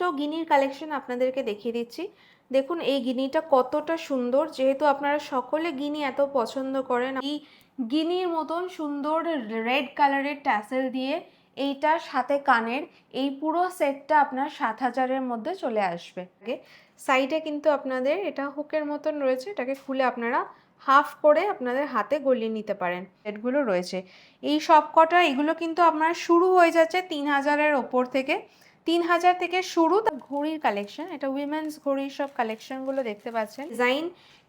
আরেকটা গিনির কালেকশন আপনাদেরকে দেখিয়ে দিচ্ছি। দেখুন এই গিনিটা কতটা সুন্দর, যেহেতু আপনারা সকলে গিনি এত পছন্দ করেন। এই গিনির মতন সুন্দর রেড কালারের ট্যাসেল দিয়ে এইটার সাথে কানের এই পুরো সেটটা আপনার 7,000-এর মধ্যে চলে আসবে। সাইডে কিন্তু আপনাদের এটা হুকের মতন রয়েছে, এটাকে খুলে আপনারা হাফ করে আপনাদের হাতে গলিয়ে নিতে পারেন। সেটগুলো রয়েছে এই সব কটা, এগুলো কিন্তু আপনার শুরু হয়ে যাচ্ছে 3,000-এর ওপর থেকে। 3,000 থেকে শুরু। ঘড়ির কালেকশন, এটা উইমেন্স ঘড়ির সব কালেকশনগুলো দেখতে পাচ্ছেন। ডিজাইন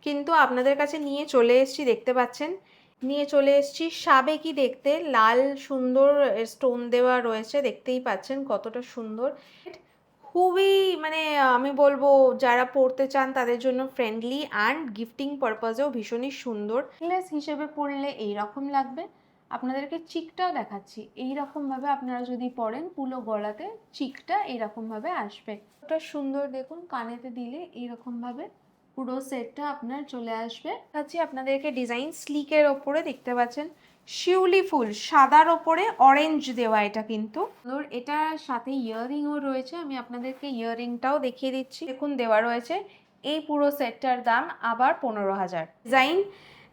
কিন্তু আপনাদের কাছে নিয়ে চলে এসেছি, দেখতে পাচ্ছেন নিয়ে চলে এসেছি সাবেকি দেখতে, লাল সুন্দর স্টোন দেওয়া রয়েছে, দেখতেই পাচ্ছেন কতটা সুন্দর। খুবই মানে আমি বলবো যারা পড়তে চান তাদের জন্য ফ্রেন্ডলি অ্যান্ড গিফটিং পারপাসেও ভীষণই সুন্দর। নেকলেস হিসেবে পরলে এইরকম লাগবে। আপনাদেরকে চিকটাও দেখাচ্ছি, এইরকমভাবে আপনারা যদি পরেন পুরো গলাতে চিকটা এইরকমভাবে আসবে। ওটা সুন্দর, দেখুন কানেতে দিলে এইরকমভাবে পুরো সেটটা আপনার চলে আসবে। দেখাচ্ছি আপনাদেরকে ডিজাইন স্লিকের ওপরে, দেখতে পাচ্ছেন শিউলি ফুল সাদার ওপরে অরেঞ্জ দেওয়া, এটা কিন্তু এটার সাথে ইয়াররিংও রয়েছে। আমি আপনাদেরকে ইয়াররিংটাও দেখিয়ে দিচ্ছি, দেখুন দেওয়া রয়েছে। এই পুরো সেটটার দাম আবার 15,000। ডিজাইন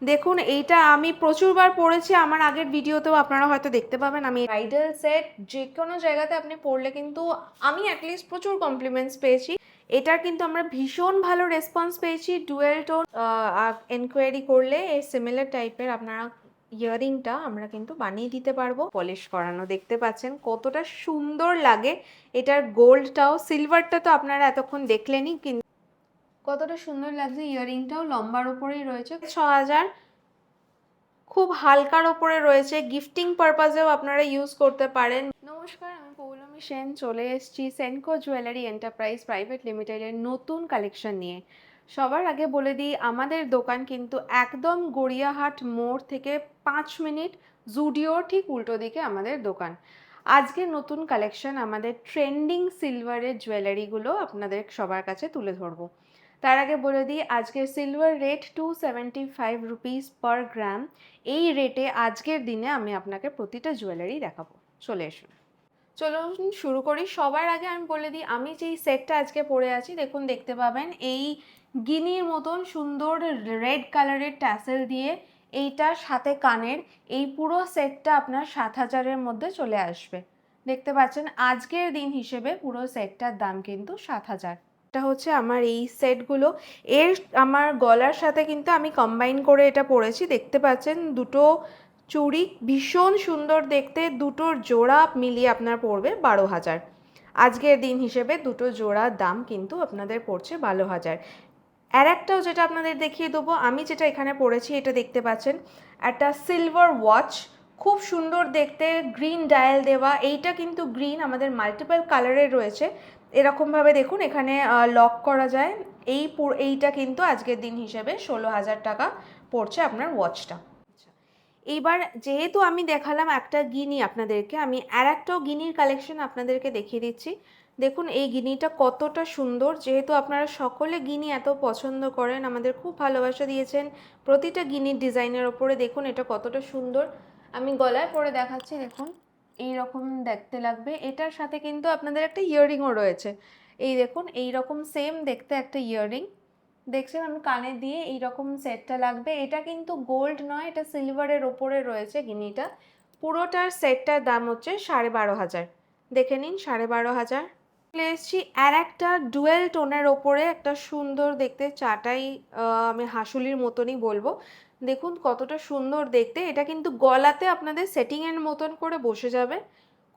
দেখুন এইটা আমি প্রচুরবার পরেছি, আমার আগের ভিডিওতেও আপনারা হয়তো দেখতে পাবেন। আমি ব্রাইডাল সেট যে কোনো জায়গাতে আপনি পরলে কিন্তু আমি অ্যাটলিস্ট প্রচুর কমপ্লিমেন্টস পেয়েছি। এটার কিন্তু আমরা ভীষণ ভালো রেসপন্স পেয়েছি। ডুয়েল টোন এনকোয়ারি করলে এই সিমিলার টাইপের আপনারা ইয়াররিংটা আমরা কিন্তু বানিয়ে দিতে পারবো। পলিশ করানো, দেখতে পাচ্ছেন কতটা সুন্দর লাগে। এটার গোল্ডটাও, সিলভারটা তো আপনারা এতক্ষণ দেখলেনই, কিন্তু কতটা সুন্দর লাগছে। ইয়াররিংটাও লম্বার উপরেই রয়েছে, 6,000। খুব হালকার ওপরে রয়েছে, গিফটিং পারপাসেও আপনারা ইউজ করতে পারেন। নমস্কার, আমি পৌলমী সেন চলে এসেছি সেনকো জুয়েলারি এন্টারপ্রাইজ প্রাইভেট লিমিটেডের নতুন কালেকশন নিয়ে। সবার আগে বলে দিই আমাদের দোকান কিন্তু একদম গড়িয়াহাট মোড় থেকে 5 মিনিট জুডিওর ঠিক উল্টো দিকে আমাদের দোকান। আজকে নতুন কালেকশন আমাদের ট্রেন্ডিং সিলভারের জুয়েলারিগুলো আপনাদের সবার কাছে তুলে ধরবো। তার আগে বলে দিই আজকের সিলভার রেট 275 রুপিস পার গ্রাম। এই রেটে আজকের দিনে আমি আপনাকে প্রতিটা জুয়েলারি দেখাবো। চলে এসুন, চলুন শুরু করি। সবার আগে আমি বলে দিই আমি যেই সেটটা আজকে পরে আছি, দেখুন দেখতে পাবেন এই গিনির মতন সুন্দর রেড কালারের ট্যাসেল দিয়ে এইটার সাথে কানের এই পুরো সেটটা আপনার 7,000-এর মধ্যে চলে আসবে। দেখতে পাচ্ছেন আজকের দিন হিসেবে পুরো সেটটার দাম কিন্তু 7,000। এটা হচ্ছে আমার এই সেটগুলো, এর আমার গলার সাথে কিন্তু আমি কম্বাইন করে এটা পরেছি। দেখতে পাচ্ছেন দুটো চুড়ি ভীষণ সুন্দর দেখতে, দুটোর জোড়া মিলিয়ে আপনার পড়বে 12,000। আজকের দিন হিসেবে দুটো জোড়ার দাম কিন্তু আপনাদের পড়ছে 12,000। আর একটাও যেটা আপনাদের দেখিয়ে দেবো, আমি যেটা এখানে পরেছি এটা দেখতে পাচ্ছেন একটা সিলভার ওয়াচ, খুব সুন্দর দেখতে, গ্রিন ডায়াল দেওয়া। এইটা কিন্তু গ্রিন আমাদের মাল্টিপল কালারের রয়েছে, এরকমভাবে দেখুন এখানে লক করা যায়। এইটা কিন্তু আজকের দিন হিসেবে 16,000 টাকা পড়ছে আপনার ওয়াচটা। এইবার যেহেতু আমি দেখালাম একটা গিনি আপনাদেরকে, আমি আর একটাও গিনির কালেকশন আপনাদেরকে দেখিয়ে দিচ্ছি। দেখুন এই গিনিটা কতটা সুন্দর, যেহেতু আপনারা সকলে গিনি এত পছন্দ করেন, আমাদের খুব ভালোবাসা দিয়েছেন প্রতিটা গিনির ডিজাইনের ওপরে। দেখুন এটা কতটা সুন্দর, আমি গলায় পরে দেখাচ্ছি। দেখুন এই রকম দেখতে লাগবে। এটার সাথে কিন্তু আপনাদের একটা ইয়াররিংও রয়েছে, এই দেখুন এই রকম সেম দেখতে একটা ইয়াররিং দেখছেন আমি কানে দিয়ে এইরকম সেটটা লাগবে। এটা কিন্তু গোল্ড নয়, এটা সিলভারের ওপরে রয়েছে গিনিটা। পুরোটার সেটটার দাম হচ্ছে 12,500। দেখে নিন 12,500। এসেছি আর একটা ডুয়েল টোনের ওপরে একটা সুন্দর দেখতে চাটাই, আমি হাসুলির মতনই বলবো। দেখুন কতটা সুন্দর দেখতে, এটা কিন্তু গলাতে আপনাদের সেটিংয়ের মতন করে বসে যাবে,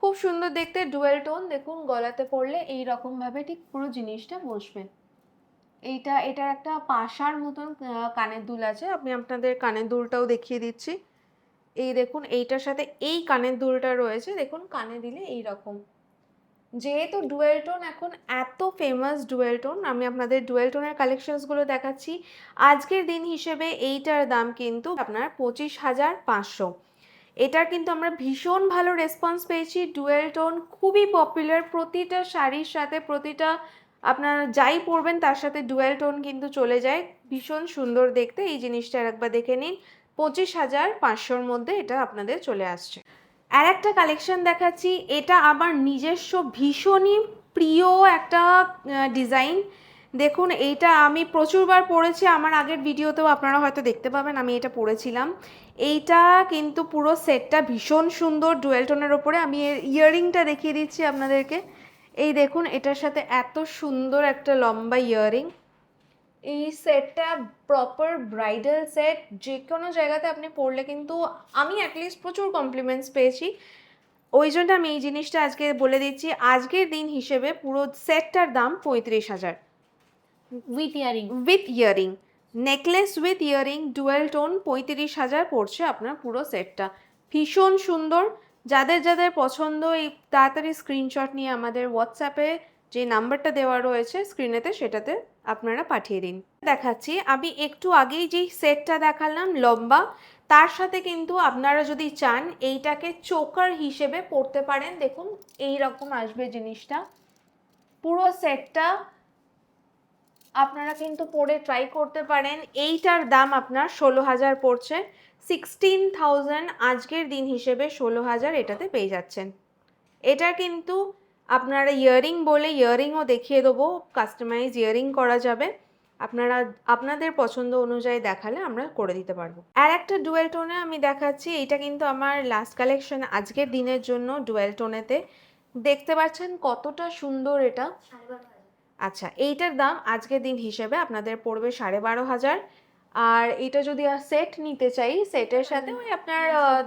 খুব সুন্দর দেখতে ডুয়েল টোন। দেখুন গলাতে পরলে এই রকমভাবে ঠিক পুরো জিনিসটা বসবে। এটার একটা পাশার মতন কানের দুল আছে, আমি আপনাদের কানের দুলটাও দেখিয়ে দিচ্ছি। এই দেখুন এইটার সাথে এই কানের দুলটা রয়েছে, দেখুন কানে দিলে এই রকম। যেহেতু ডুয়েল টোন এখন এত ফেমাস ডুয়েল টোন, আমি আপনাদের ডুয়েল টোনের কালেকশনসগুলো দেখাচ্ছি। আজকের দিন হিসেবে এইটার দাম কিন্তু আপনার 25,500। এটার কিন্তু আমরা ভীষণ ভালো রেসপন্স পেয়েছি। ডুয়েল টোন খুবই পপুলার, প্রতিটা শাড়ির সাথে প্রতিটা আপনারা যাই পরবেন তার সাথে ডুয়েল টোন কিন্তু চলে যায়, ভীষণ সুন্দর দেখতে। এই জিনিসটা একবার দেখে নিন, 25,500-র মধ্যে এটা আপনাদের চলে আসছে। আর একটা কালেকশন দেখাচ্ছি, এটা আমার নিজস্ব ভীষণই প্রিয় একটা ডিজাইন। দেখুন এইটা আমি প্রচুরবার পরেছি, আমার আগের ভিডিওতেও আপনারা হয়তো দেখতে পাবেন আমি এটা পরেছিলাম। এইটা কিন্তু পুরো সেটটা ভীষণ সুন্দর ডুয়েল টোনের ওপরে। আমি এর ইয়াররিংটা দেখিয়ে দিচ্ছি আপনাদেরকে। এই দেখুন এটার সাথে এত সুন্দর একটা লম্বা ইয়াররিং। এই সেটটা প্রপার ব্রাইডাল সেট, যে কোনো জায়গাতে আপনি পরলে কিন্তু আমি অ্যাটলিস্ট প্রচুর কমপ্লিমেন্টস পেয়েছি। ওই জন্য আমি এই জিনিসটা আজকে বলে দিচ্ছি, আজকের দিন হিসেবে পুরো সেটটার দাম 35,000 with earring. With earring, necklace with earring dual tone 35,000 পড়ছে আপনার পুরো সেটটা। ভীষণ সুন্দর। যাদের যাদের পছন্দ এই তাড়াতাড়ি স্ক্রিনশট নিয়ে আমাদের হোয়াটসঅ্যাপে যে নাম্বারটা দেওয়া রয়েছে স্ক্রিনেতে সেটাতে আপনারা পাঠিয়ে দিন। দেখাচ্ছি আমি একটু আগেই যেই সেটটা দেখালাম লম্বা, তার সাথে কিন্তু আপনারা যদি চান এইটাকে চোকার হিসেবে পরতে পারেন। দেখুন এই রকম আসবে জিনিসটা, পুরো সেটটা আপনারা কিন্তু পরে ট্রাই করতে পারেন। এইটার দাম আপনার 16,000 পড়ছে, 16,000 আজকের দিন হিসেবে 16,000 এটাতে পেয়ে যাচ্ছেন। এটা কিন্তু আপনারা ইয়াররিং বলে ইয়াররিংও দেখিয়ে দেবো, কাস্টমাইজ ইয়াররিং করা যাবে, আপনারা আপনাদের পছন্দ অনুযায়ী দেখালে আমরা করে দিতে পারবো। আর একটা ডুয়েল টোনে আমি দেখাচ্ছি, এটা কিন্তু আমার লাস্ট কালেকশন আজকের দিনের জন্য ডুয়েল টোনেতে। দেখতে পাচ্ছেন কতটা সুন্দর এটা। আচ্ছা এইটার দাম আজকের দিন হিসেবে আপনাদের পড়বে 12,500। আর এটা যদি সেট নিতে চাই সেটের সাথে ওই আপনার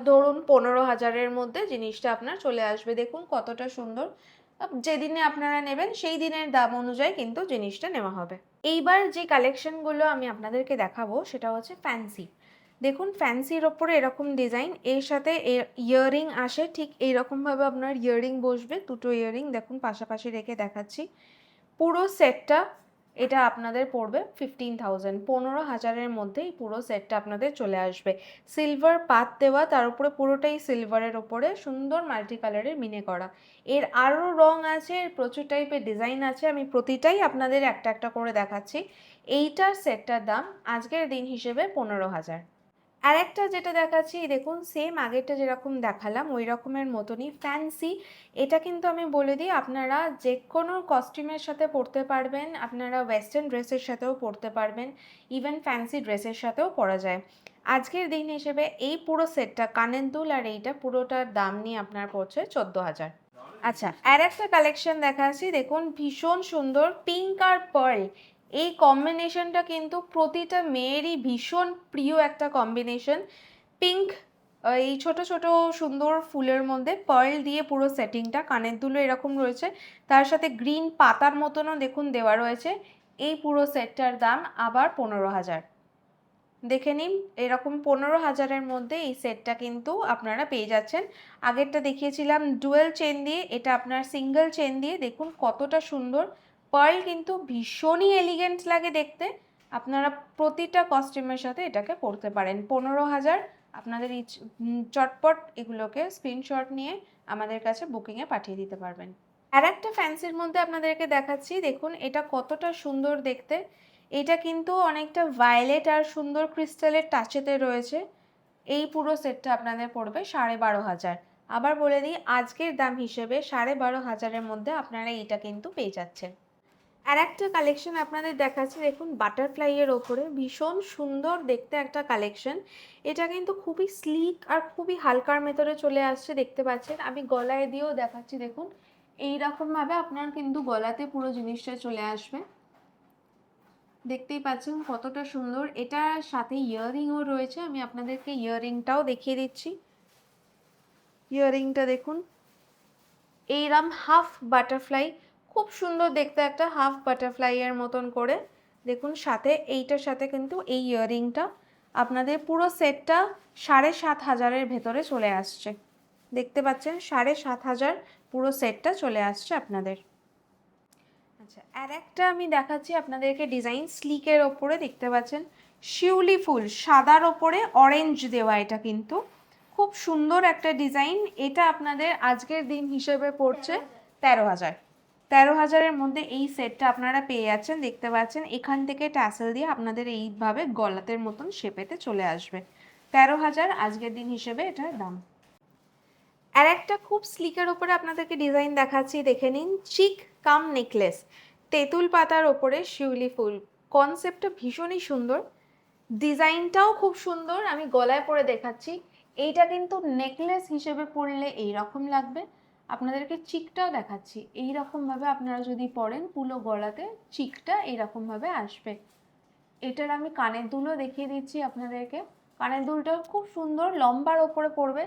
ধরুন 15,000-এর মধ্যে জিনিসটা আপনার চলে আসবে। দেখুন কতটা সুন্দর, যেদিনে আপনারা নেবেন সেই দিনের দাম অনুযায়ী কিন্তু জিনিসটা নেওয়া হবে। এইবার যে কালেকশনগুলো আমি আপনাদেরকে দেখাবো সেটা হচ্ছে ফ্যান্সি। দেখুন ফ্যান্সির ওপরে এরকম ডিজাইন, এর সাথে ইয়াররিং আসে, ঠিক এইরকমভাবে আপনার ইয়াররিং বসবে, দুটো ইয়াররিং দেখুন পাশাপাশি রেখে দেখাচ্ছি। পুরো সেটটা এটা আপনাদের পড়বে 15,000, 15,000-এর মধ্যেই পুরো সেটটা আপনাদের চলে আসবে। সিলভার পাত দেওয়া, তার উপরে পুরোটাই সিলভারের ওপরে সুন্দর মাল্টি কালারের মিনে করা। এর আরও রং আছে, প্রচুর টাইপের ডিজাইন আছে, আমি প্রতিটাই আপনাদের একটা একটা করে দেখাচ্ছি। এইটার সেটটার দাম আজকের দিন হিসেবে 15,000। আর একটা যেটা দেখাচ্ছি দেখুন সেম আগেরটা যেরকম দেখালাম ওই রকমের মতনই ফ্যান্সি। এটা কিন্তু আমি বলে দিই আপনারা যে কোনো কস্টিউমের সাথে পরতে পারবেন, আপনারা ওয়েস্টার্ন ড্রেসের সাথেও পরতে পারবেন, ইভেন ফ্যান্সি ড্রেসের সাথেও পরা যায়। আজকের দিন হিসেবে এই পুরো সেটটা কানের দুল আর এইটা পুরোটার দাম নিয়ে আপনার পড়ছে 14,000। আচ্ছা আর একটা কালেকশন দেখাচ্ছি, দেখুন ভীষণ সুন্দর পিঙ্ক আর পার্ল, এই কম্বিনেশনটা কিন্তু প্রতিটা মেয়েরই ভীষণ প্রিয় একটা কম্বিনেশন। পিঙ্ক এই ছোট ছোট সুন্দর ফুলের মধ্যে পার্ল দিয়ে পুরো সেটিংটা, কানের দুলো এরকম রয়েছে, তার সাথে গ্রিন পাতার মতনও দেখুন দেওয়া রয়েছে। এই পুরো সেটটার দাম আবার 15,000। দেখে নিন এরকম 15,000-এর মধ্যে এই সেটটা কিন্তু আপনারা পেয়ে যাচ্ছেন। আগেরটা দেখিয়েছিলাম ডুয়েল চেন দিয়ে, এটা আপনার সিঙ্গেল চেন দিয়ে। দেখুন কতটা সুন্দর, পার্ল কিন্তু ভীষণই এলিগেন্ট লাগে দেখতে। আপনারা প্রতিটা কস্টিউমের সাথে এটাকে পরতে পারেন। 15,000 আপনাদের এই চটপট এগুলোকে স্ক্রিনশট নিয়ে আমাদের কাছে বুকিংয়ে পাঠিয়ে দিতে পারবেন। আর একটা ফ্যান্সির মধ্যে আপনাদেরকে দেখাচ্ছি, দেখুন এটা কতটা সুন্দর দেখতে। এটা কিন্তু অনেকটা ভায়োলেট আর সুন্দর ক্রিস্টালের টাচেতে রয়েছে। এই পুরো সেটটা আপনাদের পড়বে 12,500। আবার বলে দিই আজকের দাম হিসেবে 12,500-এর মধ্যে আপনারা এইটা কিন্তু পেয়ে যাচ্ছেন। আর একটা কালেকশন আপনাদের দেখাচ্ছি, দেখুন বাটারফ্লাইয়ের ওপরে ভীষণ সুন্দর দেখতে একটা কালেকশন। এটা কিন্তু খুবই স্লিক আর খুবই হালকার ভেতরে চলে আসছে, দেখতে পাচ্ছেন। আমি গলায় দিয়েও দেখাচ্ছি, দেখুন এইরকমভাবে আপনার কিন্তু গলাতে পুরো জিনিসটা চলে আসবে। দেখতেই পাচ্ছেন কতটা সুন্দর। এটার সাথে ইয়াররিংও রয়েছে, আমি আপনাদেরকে ইয়াররিংটাও দেখিয়ে দিচ্ছি। ইয়াররিংটা দেখুন এইরকম হাফ বাটারফ্লাই, খুব সুন্দর দেখতে একটা হাফ বাটারফ্লাইয়ের মতন করে। দেখুন সাথে এইটার সাথে কিন্তু এই ইয়াররিংটা আপনাদের পুরো সেটটা 7,500-এর ভেতরে চলে আসছে। দেখতে পাচ্ছেন 7,500 পুরো সেটটা চলে আসছে আপনাদের। আচ্ছা আর একটা আমি দেখাচ্ছি আপনাদেরকে ডিজাইন স্লিকের ওপরে, দেখতে পাচ্ছেন শিউলি ফুল সাদার ওপরে অরেঞ্জ দেওয়া, এটা কিন্তু খুব সুন্দর একটা ডিজাইন। এটা আপনাদের আজকের দিন হিসেবে পড়ছে 13,000। 13,000-এর মধ্যে এই সেটটা আপনারা পেয়ে যাচ্ছেন। দেখতে পাচ্ছেন এখান থেকে ট্যাসেল দিয়ে আপনাদের এইভাবে গলাতের মতন শেপেতে চলে আসবে। 13,000 আজকের দিন হিসেবে এটার দাম। আর একটা খুব স্লিকের ওপরে আপনাদেরকে ডিজাইন দেখাচ্ছি, দেখে নিন চিক কাম নেকলেস, তেঁতুল পাতার ওপরে শিউলি ফুল। কনসেপ্টটা ভীষণই সুন্দর, ডিজাইনটাও খুব সুন্দর। আমি গলায় পরে দেখাচ্ছি। এইটা কিন্তু নেকলেস হিসেবে পরলে এই রকম লাগবে। আপনাদেরকে চিকটাও দেখাচ্ছি, এই রকম ভাবে আপনারা যদি পরেন পুরো গলাতে চিকটা এইরকম ভাবে আসবে। এটার আমি কানের দুলও দেখিয়ে দিচ্ছি আপনাদেরকে। কানের দুলটাও খুব সুন্দর, লম্বার ওপরে পড়বে।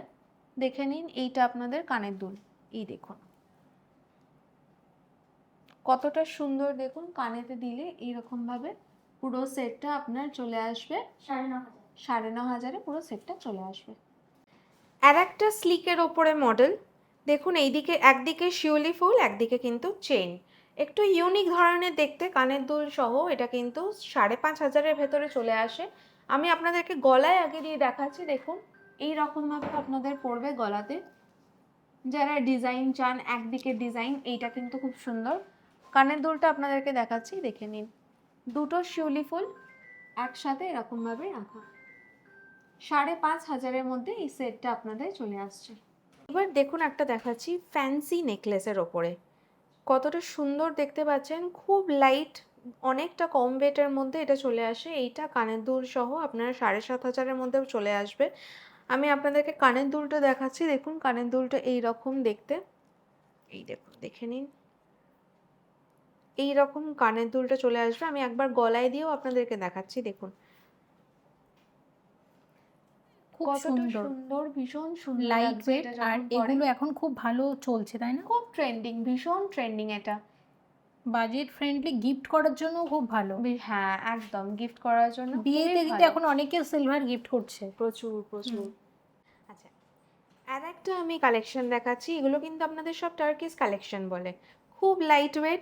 দেখে নিন, এইটা আপনাদের কানের দুল। এই দেখুন কতটা সুন্দর, দেখুন কানেতে দিলে এইরকম ভাবে পুরো সেটটা আপনার চলে আসবে 9,500 পুরো সেটটা চলে আসবে। আর একটা স্লিকের ওপরে মডেল দেখুন, এইদিকে একদিকে শিউলি ফুল, একদিকে কিন্তু চেইন, একটু ইউনিক ধরনের দেখতে, কানের দুল সহ। এটা কিন্তু 5,500-এর ভেতরে চলে আসে। আমি আপনাদেরকে গলায় আগে দিয়ে দেখাচ্ছি। দেখুন এই রকম ভাবে আপনাদের পড়বে গলাতে। যারা ডিজাইন চান, একদিকে ডিজাইন, এইটা কিন্তু খুব সুন্দর। কানের দুলটা আপনাদেরকে দেখাচ্ছি, দেখে নিন। দুটো শিউলি ফুল একসাথে এরকম ভাবে রাখা, 5,500-এর মধ্যে এই সেটটা আপনাদের চলে আসছে। এবার দেখুন একটা দেখাচ্ছি ফ্যান্সি নেকলেসের ওপরে, কতটা সুন্দর দেখতে পাচ্ছেন। খুব লাইট, অনেকটা কম ওয়েটের মধ্যে এটা চলে আসে। এইটা কানের দুল সহ আপনারা 7,500-এর মধ্যেও চলে আসবে। আমি আপনাদেরকে কানের দুলটা দেখাচ্ছি। দেখুন কানের দুলটা এই রকম দেখতে, এই দেখুন দেখে নিন। এই রকম কানের দুলটা চলে আসবে। আমি একবার গলায় দিয়েও আপনাদেরকে দেখাচ্ছি। দেখুন খুব কতটা সুন্দর, সুন্দর, ভীষণ সুন্দর লাইট লাগছে ওয়েট। এটা আর যখন পরে। এগুলো এখন খুব ভালো চলছে, তাই না? খুব ট্রেন্ডিং, ভীষণ ট্রেন্ডিং এটা। বাজেট ফ্রেন্ডলি, গিফট করার জন্য খুব ভালো। হ্যাঁ একদম, গিফট করার জন্য খুবই বিয়েতে কিন্তু ভালো। এখন অনেকে সিলভার গিফট করছে। প্রচুর প্রচুর। আচ্ছা, আর একটা আমি কালেকশন দেখাচ্ছি। এগুলো কিন্তু আপনাদের সব টার্কিশ কালেকশন বলে। খুব লাইট ওয়েট,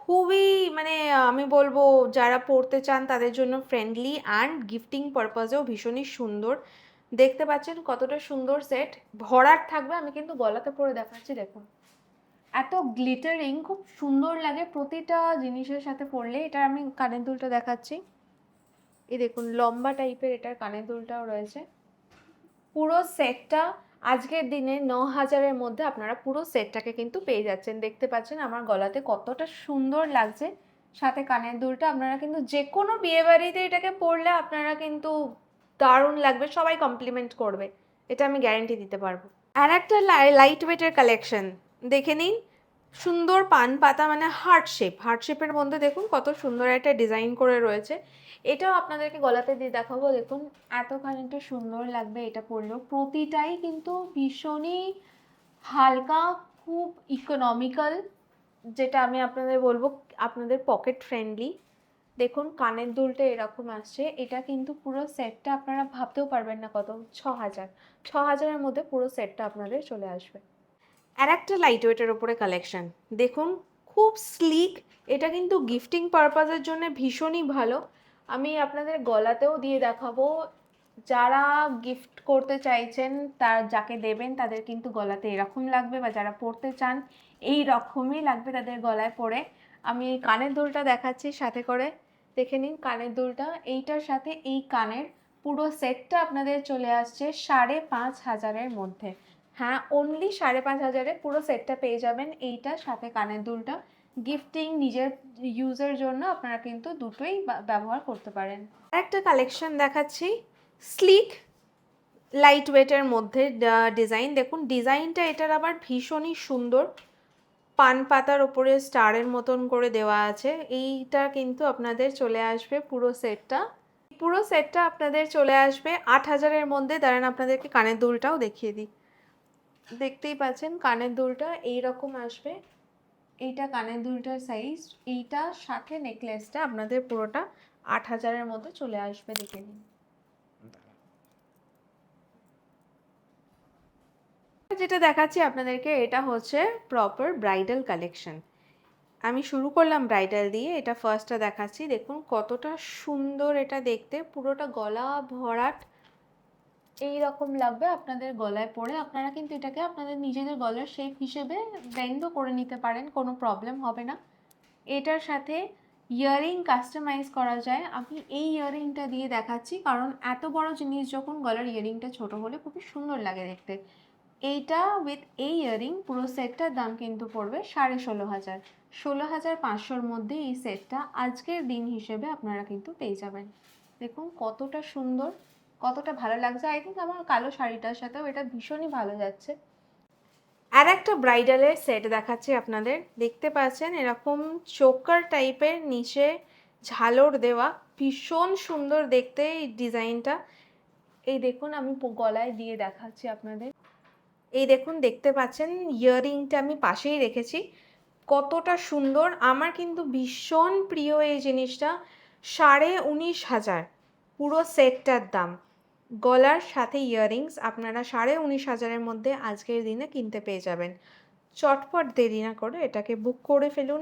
খুবই মানে আমি বলবো যারা পড়তে চান তাদের জন্য ফ্রেন্ডলি, অ্যান্ড গিফটিং পারপাসেও ভীষণই সুন্দর। দেখতে পাচ্ছেন কতটা সুন্দর সেট, ভরাট থাকবে। আমি কিন্তু গলাতে পরে দেখাচ্ছি। দেখুন এত গ্লিটারিং, খুব সুন্দর লাগে প্রতিটা জিনিসের সাথে পরলে। এটা আমি কানের দুলটা দেখাচ্ছি। এই দেখুন লম্বা টাইপের এটার কানের দুলটাও রয়েছে। পুরো সেটটা আজকের দিনে 9,000-এর মধ্যে আপনারা পুরো সেটটাকে কিন্তু পেয়ে যাচ্ছেন। দেখতে পাচ্ছেন আমার গলাতে কতটা সুন্দর লাগছে, সাথে কানের দুলটা। আপনারা কিন্তু যে কোনো বিয়ে বাড়িতে এটাকে পরলে আপনারা কিন্তু দারুণ লাগবে, সবাই কমপ্লিমেন্ট করবে, এটা আমি গ্যারেন্টি দিতে পারবো। আর একটা লাইট ওয়েটের কালেকশন দেখে নিন। সুন্দর পান পাতা, মানে হার্ট শেপ, হার্ট শেপের মধ্যে দেখুন কত সুন্দর একটা ডিজাইন করে রয়েছে। এটাও আপনাদেরকে গলাতে দিয়ে দেখাবো। দেখুন এতখানিটা সুন্দর লাগবে এটা পরলেও। প্রতিটাই কিন্তু ভীষণই হালকা, খুব ইকোনমিক্যাল, যেটা আমি আপনাদের বলবো আপনাদের পকেট ফ্রেন্ডলি। দেখুন কানের দুলটা এরকম আসছে। এটা কিন্তু পুরো সেটটা আপনারা ভাবতেও পারবেন না কত, 6,000। 6,000-এর মধ্যে পুরো সেটটা আপনাদের চলে আসবে। আর একটা লাইট ওয়েটের ওপরে কালেকশন দেখুন, খুব স্লিক। এটা কিন্তু গিফটিং পারপাসের জন্য ভীষণই ভালো। আমি আপনাদের গলাতেও দিয়ে দেখাবো। যারা গিফট করতে চাইছেন, তার যাকে দেবেন তাদের কিন্তু গলাতে এরকম লাগবে, বা যারা পরতে চান এই রকমই লাগবে তাদের গলায় পরে। আমি এই কানের দুলটা দেখাচ্ছি সাথে করে, দেখে নিন কানের দুলটা। এইটার সাথে এই কানের পুরো সেটটা আপনাদের চলে আসছে 5,500-এর মধ্যে। হ্যাঁ, অনলি 5,500-এ পুরো সেটটা পেয়ে যাবেন। এইটার সাথে কানের দুলটা গিফটিং, নিজের ইউজের জন্য আপনারা কিন্তু দুটোই ব্যবহার করতে পারেন। একটা কালেকশন দেখাচ্ছি স্লিক লাইট ওয়েটের মধ্যে ডিজাইন। দেখুন ডিজাইনটা এটার আবার ভীষণই সুন্দর, পান পাতার ওপরে স্টারের মতন করে দেওয়া আছে। এইটা কিন্তু আপনাদের চলে আসবে পুরো সেটটা। পুরো সেটটা আপনাদের চলে আসবে 8,000-এর মধ্যে। দাঁড়ান আপনাদেরকে কানের দুলটাও দেখিয়ে দিই। দেখতেই পাচ্ছেন কানের দুলটা এই রকম আসবে। এইটা কানের দুলটার সাইজ, এইটার সাথে নেকলেসটা আপনাদের পুরোটা 8,000-এর মধ্যে চলে আসবে। দেখে নিন। যেটা দেখাচ্ছি আপনাদেরকে এটা হচ্ছে প্রপার ব্রাইডাল কালেকশন। আমি শুরু করলাম ব্রাইডাল দিয়ে। এটা ফার্স্টটা দেখাচ্ছি। দেখুন কতটা সুন্দর এটা দেখতে, পুরোটা গলা ভরাট এই রকম লাগবে আপনাদের গলায় পরে। আপনারা কিন্তু এটাকে আপনাদের নিজেদের গলার শেপ হিসেবে বেন্ডও করে নিতে পারেন, কোনো প্রবলেম হবে না। এটার সাথে ইয়াররিং কাস্টমাইজ করা যায়। আমি এই ইয়াররিংটা দিয়ে দেখাচ্ছি, কারণ এত বড় জিনিস যখন গলার ইয়াররিংটা ছোট হলে খুবই সুন্দর লাগে দেখতে। এইটা উইথ এই ইয়ারিং পুরো সেটটার দাম কিন্তু পড়বে 16,500, 16,500-র মধ্যে এই সেটটা আজকের দিন হিসেবে আপনারা কিন্তু পেয়ে যাবেন। দেখুন কতটা সুন্দর, কতটা ভালো লাগছে। আই থিঙ্ক আমার কালো শাড়িটার সাথেও এটা ভীষণই ভালো যাচ্ছে। আর একটা ব্রাইডালের সেট দেখাচ্ছি আপনাদের। দেখতে পাচ্ছেন এরকম চোকার টাইপের নিচে ঝালর দেওয়া, ভীষণ সুন্দর দেখতে এই ডিজাইনটা। এই দেখুন আমি গলায় দিয়ে দেখাচ্ছি আপনাদের। এই দেখুন দেখতে পাচ্ছেন ইয়াররিংটা আমি পাশেই রেখেছি, কতটা সুন্দর। আমার কিন্তু ভীষণ প্রিয় এই জিনিসটা। 19,500 পুরো সেটটার দাম, গলার সাথে ইয়াররিংস আপনারা 19,500-এর মধ্যে আজকের দিনে কিনতে পেয়ে যাবেন। চটপট দেরি না করে এটাকে বুক করে ফেলুন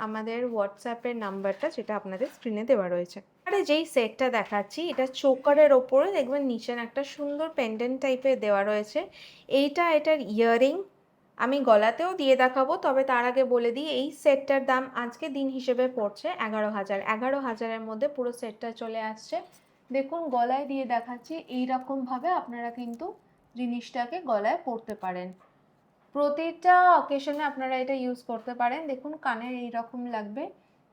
আমাদের হোয়াটসঅ্যাপের নাম্বারটা, যেটা আপনাদের স্ক্রিনে দেওয়া রয়েছে। আরে যেই সেটটা দেখাচ্ছি এটা চোকারের ওপরে দেখবেন নিচের একটা সুন্দর পেন্ডেন্ট টাইপের দেওয়া রয়েছে। এটার ইয়াররিং আমি গলাতেও দিয়ে দেখাবো, তবে তার আগে বলে দিই এই সেটটার দাম আজকে দিন হিসেবে পড়ছে 11,000। 11,000-এর মধ্যে পুরো সেটটা চলে আসছে। দেখুন গলায় দিয়ে দেখাচ্ছি, এইরকমভাবে আপনারা কিন্তু জিনিসটাকে গলায় পরতে পারেন। প্রতিটা অকেশনে আপনারা এটা ইউজ করতে পারেন। দেখুন কানের এইরকম লাগবে,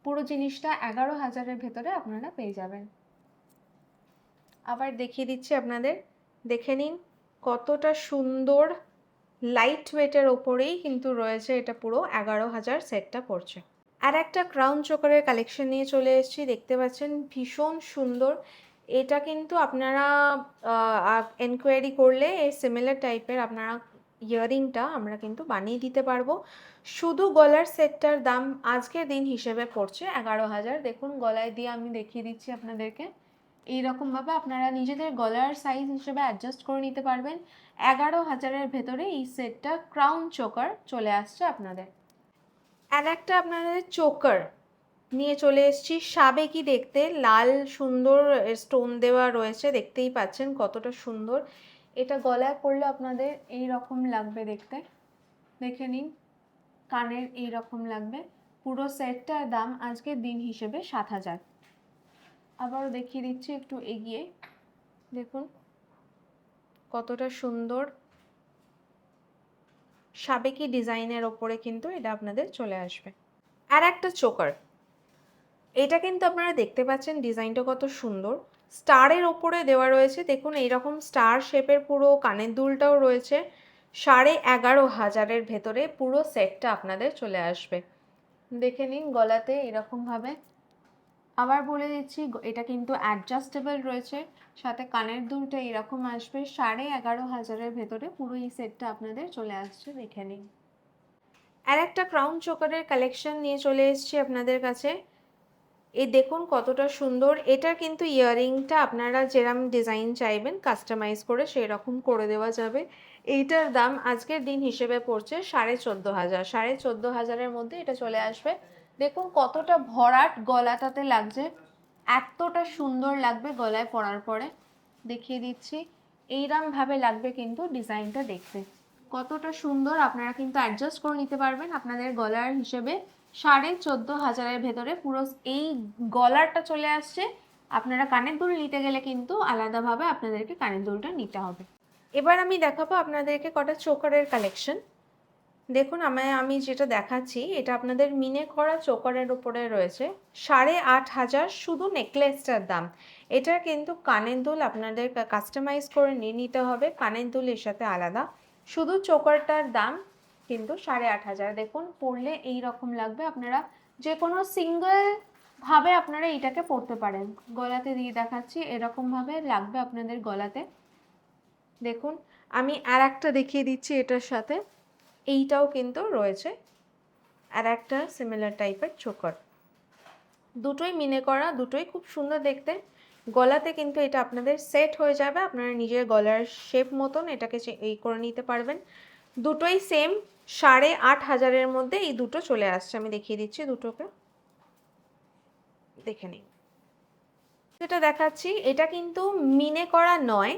পুরো জিনিসটা 11,000-এর ভেতরে আপনারা পেয়ে যাবেন। আবার দেখিয়ে দিচ্ছি আপনাদের, দেখে নিন কতটা সুন্দর, লাইট ওয়েটের ওপরেই কিন্তু রয়েছে। এটা পুরো 11,000 সেটটা পড়ছে। আর একটা ক্রাউন চোকারের কালেকশন নিয়ে চলে এসেছি, দেখতে পাচ্ছেন ভীষণ সুন্দর। এটা কিন্তু আপনারা এনকোয়ারি করলে এই সিমিলার টাইপের আপনারা ইয়াররিংটা আমরা কিন্তু বানিয়ে দিতে পারবো। শুধু গলার সেটটার দাম আজকের দিন হিসেবে পড়ছে 11,000। দেখুন গলায় দিয়ে আমি দেখিয়ে দিচ্ছি আপনাদেরকে, এইরকমভাবে আপনারা নিজেদের গলার সাইজ হিসেবে অ্যাডজাস্ট করে নিতে পারবেন। 11,000-এর ভেতরে এই সেটটা ক্রাউন চোকার চলে আসছে আপনাদের। আর একটা আপনাদের চোকার নিয়ে চলে এসেছি, সাবেকি দেখতে, লাল সুন্দর স্টোন দেওয়া রয়েছে, দেখতেই পাচ্ছেন কতটা সুন্দর। এটা গলায় পরলে আপনাদের এই রকম লাগবে দেখতে, দেখে নিন কানের এই রকম লাগবে। পুরো সেটটার দাম আজকের দিন হিসেবে 7,000। আবারও দেখিয়ে দিচ্ছি একটু এগিয়ে, দেখুন কতটা সুন্দর সাবেকি ডিজাইনের ওপরে কিন্তু এটা আপনাদের চলে আসবে। আর একটা চোকার, এটা কিন্তু আপনারা দেখতে পাচ্ছেন ডিজাইনটা কত সুন্দর, স্টারের ওপরে দেওয়া রয়েছে। দেখুন এইরকম স্টার শেপের পুরো কানের দুলটাও রয়েছে। 11,500-এর ভেতরে পুরো সেটটা আপনাদের চলে আসবে। দেখে নিন গলাতে এরকমভাবে। আবার বলে দিচ্ছি এটা কিন্তু অ্যাডজাস্টেবল রয়েছে, সাথে কানের দুলটা এরকম আসবে। 11,500-এর ভেতরে পুরো এই সেটটা আপনাদের চলে আসছে, দেখে নিন। আর একটা ক্রাউন চোকারের কালেকশন নিয়ে চলে এসেছি আপনাদের কাছে। এই দেখুন কতটা সুন্দর। এটা কিন্তু ইয়াররিংটা আপনারা যেরকম ডিজাইন চাইবেন কাস্টমাইজ করে সেই রকম করে দেওয়া যাবে। এইটার দাম আজকের দিন হিসেবে পড়ছে 14,500। 14,500-এর মধ্যে এটা চলে আসবে। দেখুন কতটা ভরাট গলাটাতে লাগছে, এতটা সুন্দর লাগবে গলায় পরার পরে। দেখিয়ে দিচ্ছি এইরকমভাবে লাগবে কিন্তু ডিজাইনটা দেখতে, কতটা সুন্দর। আপনারা কিন্তু অ্যাডজাস্ট করে নিতে পারবেন আপনাদের গলার হিসেবে। 14,500-এর ভেতরে পুরো এই গলারটা চলে আসছে। আপনারা কানের দুল নিতে গেলে কিন্তু আলাদাভাবে আপনাদেরকে কানের দুলটা নিতে হবে। এবার আমি দেখাবো আপনাদেরকে কটা চোকারের কালেকশন। দেখুন আমি যেটা দেখাচ্ছি এটা আপনাদের মিনে করা চোকারের উপরে রয়েছে। 8,500 শুধু নেকলেসটার দাম। এটার কিন্তু কানের দুল আপনাদের কাস্টমাইজ করে নিয়ে নিতে হবে, কানের দুল এর সাথে আলাদা। শুধু চোকারটার দাম কিন্তু 8,500। দেখুন পরলে এই রকম লাগবে, আপনারা যে কোনো সিঙ্গেল ভাবে আপনারা এটাকে পরতে পারেন। গলাতে দিয়ে দেখাচ্ছি এরকমভাবে লাগবে আপনাদের গলাতে। দেখুন আমি আর একটা দেখিয়ে দিচ্ছি এটার সাথে, এইটাও কিন্তু রয়েছে আর একটা সিমিলার টাইপের চোকার। দুটোই মিনে করা, দুটোই খুব সুন্দর দেখতে। গলাতে কিন্তু এটা আপনাদের সেট হয়ে যাবে, আপনারা নিজের গলার শেপ মতন এটাকে এই করে নিতে পারবেন। দুটোই সেম 8,500-এর মধ্যে এই দুটো চলে আসছে। আমি দেখিয়ে দিচ্ছি দুটোকে, দেখে নিন। যেটা দেখাচ্ছি এটা কিন্তু মিনে করা নয়,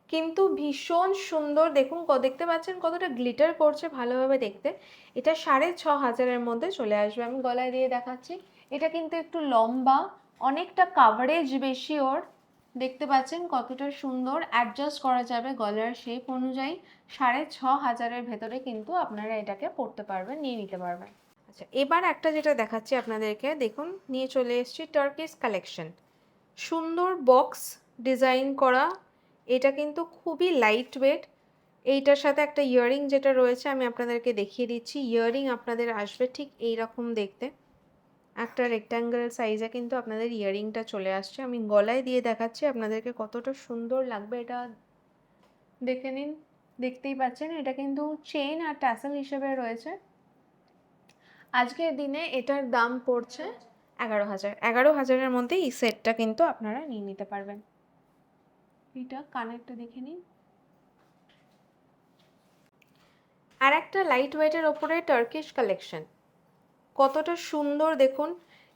কিন্তু ভীষণ সুন্দর। দেখুন দেখতে পাচ্ছেন কতটা গ্লিটার করছে ভালোভাবে দেখতে। এটা 6,500-এর মধ্যে চলে আসবে। আমি গলায় দিয়ে দেখাচ্ছি, এটা কিন্তু একটু লম্বা, অনেকটা কাভারেজ বেশি ওর। দেখতে পাচ্ছেন কতটা সুন্দর, অ্যাডজাস্ট করা যাবে গলার শেপ অনুযায়ী। 6,500-এর ভেতরে কিন্তু আপনারা এটাকে পরতে পারবেন, নিয়ে নিতে পারবেন। আচ্ছা, এবার একটা যেটা দেখাচ্ছি আপনাদেরকে, দেখুন নিয়ে চলে এসেছি টার্কিশ কালেকশন। সুন্দর বক্স ডিজাইন করা, এটা কিন্তু খুবই লাইট ওয়েট। এইটার সাথে একটা ইয়াররিং যেটা রয়েছে আমি আপনাদেরকে দেখিয়ে দিচ্ছি। ইয়াররিং আপনাদের আসবে ঠিক এই রকম দেখতে, একটা রেক্ট্যাঙ্গেল সাইজে কিন্তু আপনাদের ইয়াররিংটা চলে আসছে। আমি গলায় দিয়ে দেখাচ্ছি আপনাদেরকে কতটা সুন্দর লাগবে, এটা দেখে নিন। দেখতেই পাচ্ছেন এটা কিন্তু চেইন আর ট্যাসেল হিসেবে রয়েছে। আজকের দিনে এটার দাম পড়ছে 11,000। 11,000-এর মধ্যে এই সেটটা কিন্তু আপনারা নিয়ে নিতে পারবেন। এটা কানেরটা দেখে নিন। আর একটা লাইট ওয়েটের ওপরে টার্কিশ কালেকশন, কতটা সুন্দর দেখুন।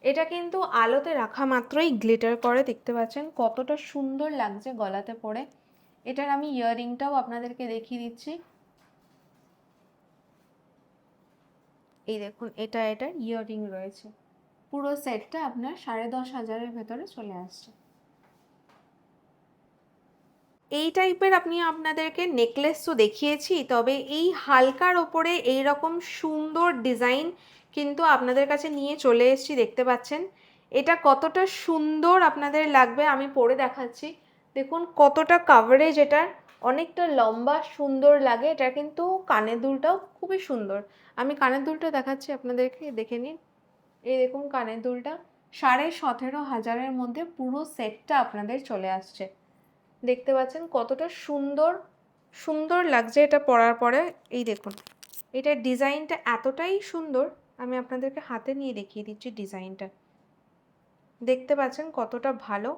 এটা কিন্তু আলোতে রাখা মাত্রই গ্লিটার করে, দেখতে পাচ্ছেন কতটা সুন্দর লাগছে গলাতে পরে। এটার আমি ইয়াররিংটাও আপনাদেরকে দেখিয়ে দিচ্ছি। এই দেখুন, এটার ইয়াররিং রয়েছে। পুরো সেটটা আপনার 10,500-এর ভেতরে চলে আসছে। এই টাইপের আপনি আপনাদেরকে নেকলেস তো দেখিয়েছি, তবে এই হালকার ওপরে এই রকম সুন্দর ডিজাইন কিন্তু আপনাদের কাছে নিয়ে চলে এসেছি। দেখতে পাচ্ছেন এটা কতটা সুন্দর আপনাদের লাগবে, আমি পরে দেখাচ্ছি। দেখুন কতটা কাভারেজ এটার, অনেকটা লম্বা, সুন্দর লাগে। এটা কিন্তু কানের দুলটাও খুবই সুন্দর। আমি কানের দুলটা দেখাচ্ছি আপনাদেরকে, দেখে নিন। এই দেখুন কানের দুলটা 17,500-এর মধ্যে পুরো সেটটা আপনাদের চলে আসছে। দেখতে পাচ্ছেন কতটা সুন্দর সুন্দর লাগছে এটা পরার পরে। এই দেখুন এটার ডিজাইনটা এতটাই সুন্দর, আমি আপনাদেরকে হাতে নিয়ে দেখিয়ে দিচ্ছি ডিজাইনটা। দেখতে পাচ্ছেন কতটা ভালো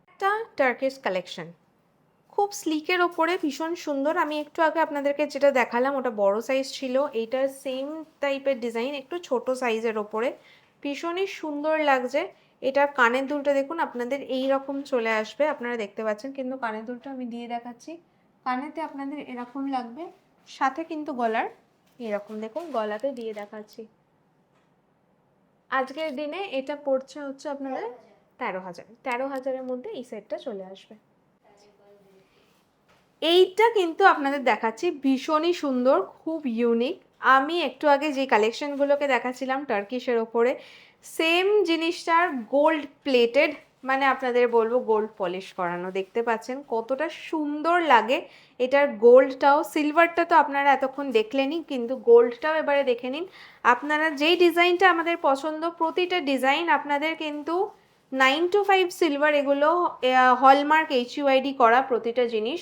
একটা টার্কিশ কালেকশন, খুব স্লিকের ওপরে ভীষণ সুন্দর। আমি একটু আগে আপনাদেরকে যেটা দেখালাম ওটা বড় সাইজ ছিল, এইটার সেম টাইপের ডিজাইন একটু ছোট সাইজের ওপরে, ভীষণই সুন্দর লাগছে। এটার কানের দুলটা দেখুন আপনাদের এই রকম চলে আসবে, আপনারা দেখতে পাচ্ছেন। কিন্তু কানের দুলটা আমি দিয়ে দেখাচ্ছি, কানেতে আপনাদের এরকম লাগবে, সাথে কিন্তু গলার এরকম দেখুন, গলাতে দিয়ে দেখাচ্ছি। আজকের দিনে এটা পড়ছে হচ্ছে আপনাদের 13,000। 13,000-এর মধ্যে এই সেটটা চলে আসবে। এইটা কিন্তু আপনাদের দেখাচ্ছি, ভীষণই সুন্দর, খুব ইউনিক। আমি একটু আগে যে কালেকশনগুলোকে দেখাচ্ছিলাম টার্কিশের ওপরে, সেম জিনিসটার গোল্ড প্লেটেড, মানে আপনাদের বলবো গোল্ড পলিশ করানো। দেখতে পাচ্ছেন কতটা সুন্দর লাগে। এটার গোল্ডটাও, সিলভারটা তো আপনারা এতক্ষণ দেখলেনই, কিন্তু গোল্ডটাও এবারে দেখে নিন। আপনারা যেই ডিজাইনটা আমাদের পছন্দ, প্রতিটা ডিজাইন আপনাদের কিন্তু 9 to 5 সিলভার, এগুলো হলমার্ক HUID করা প্রতিটা জিনিস।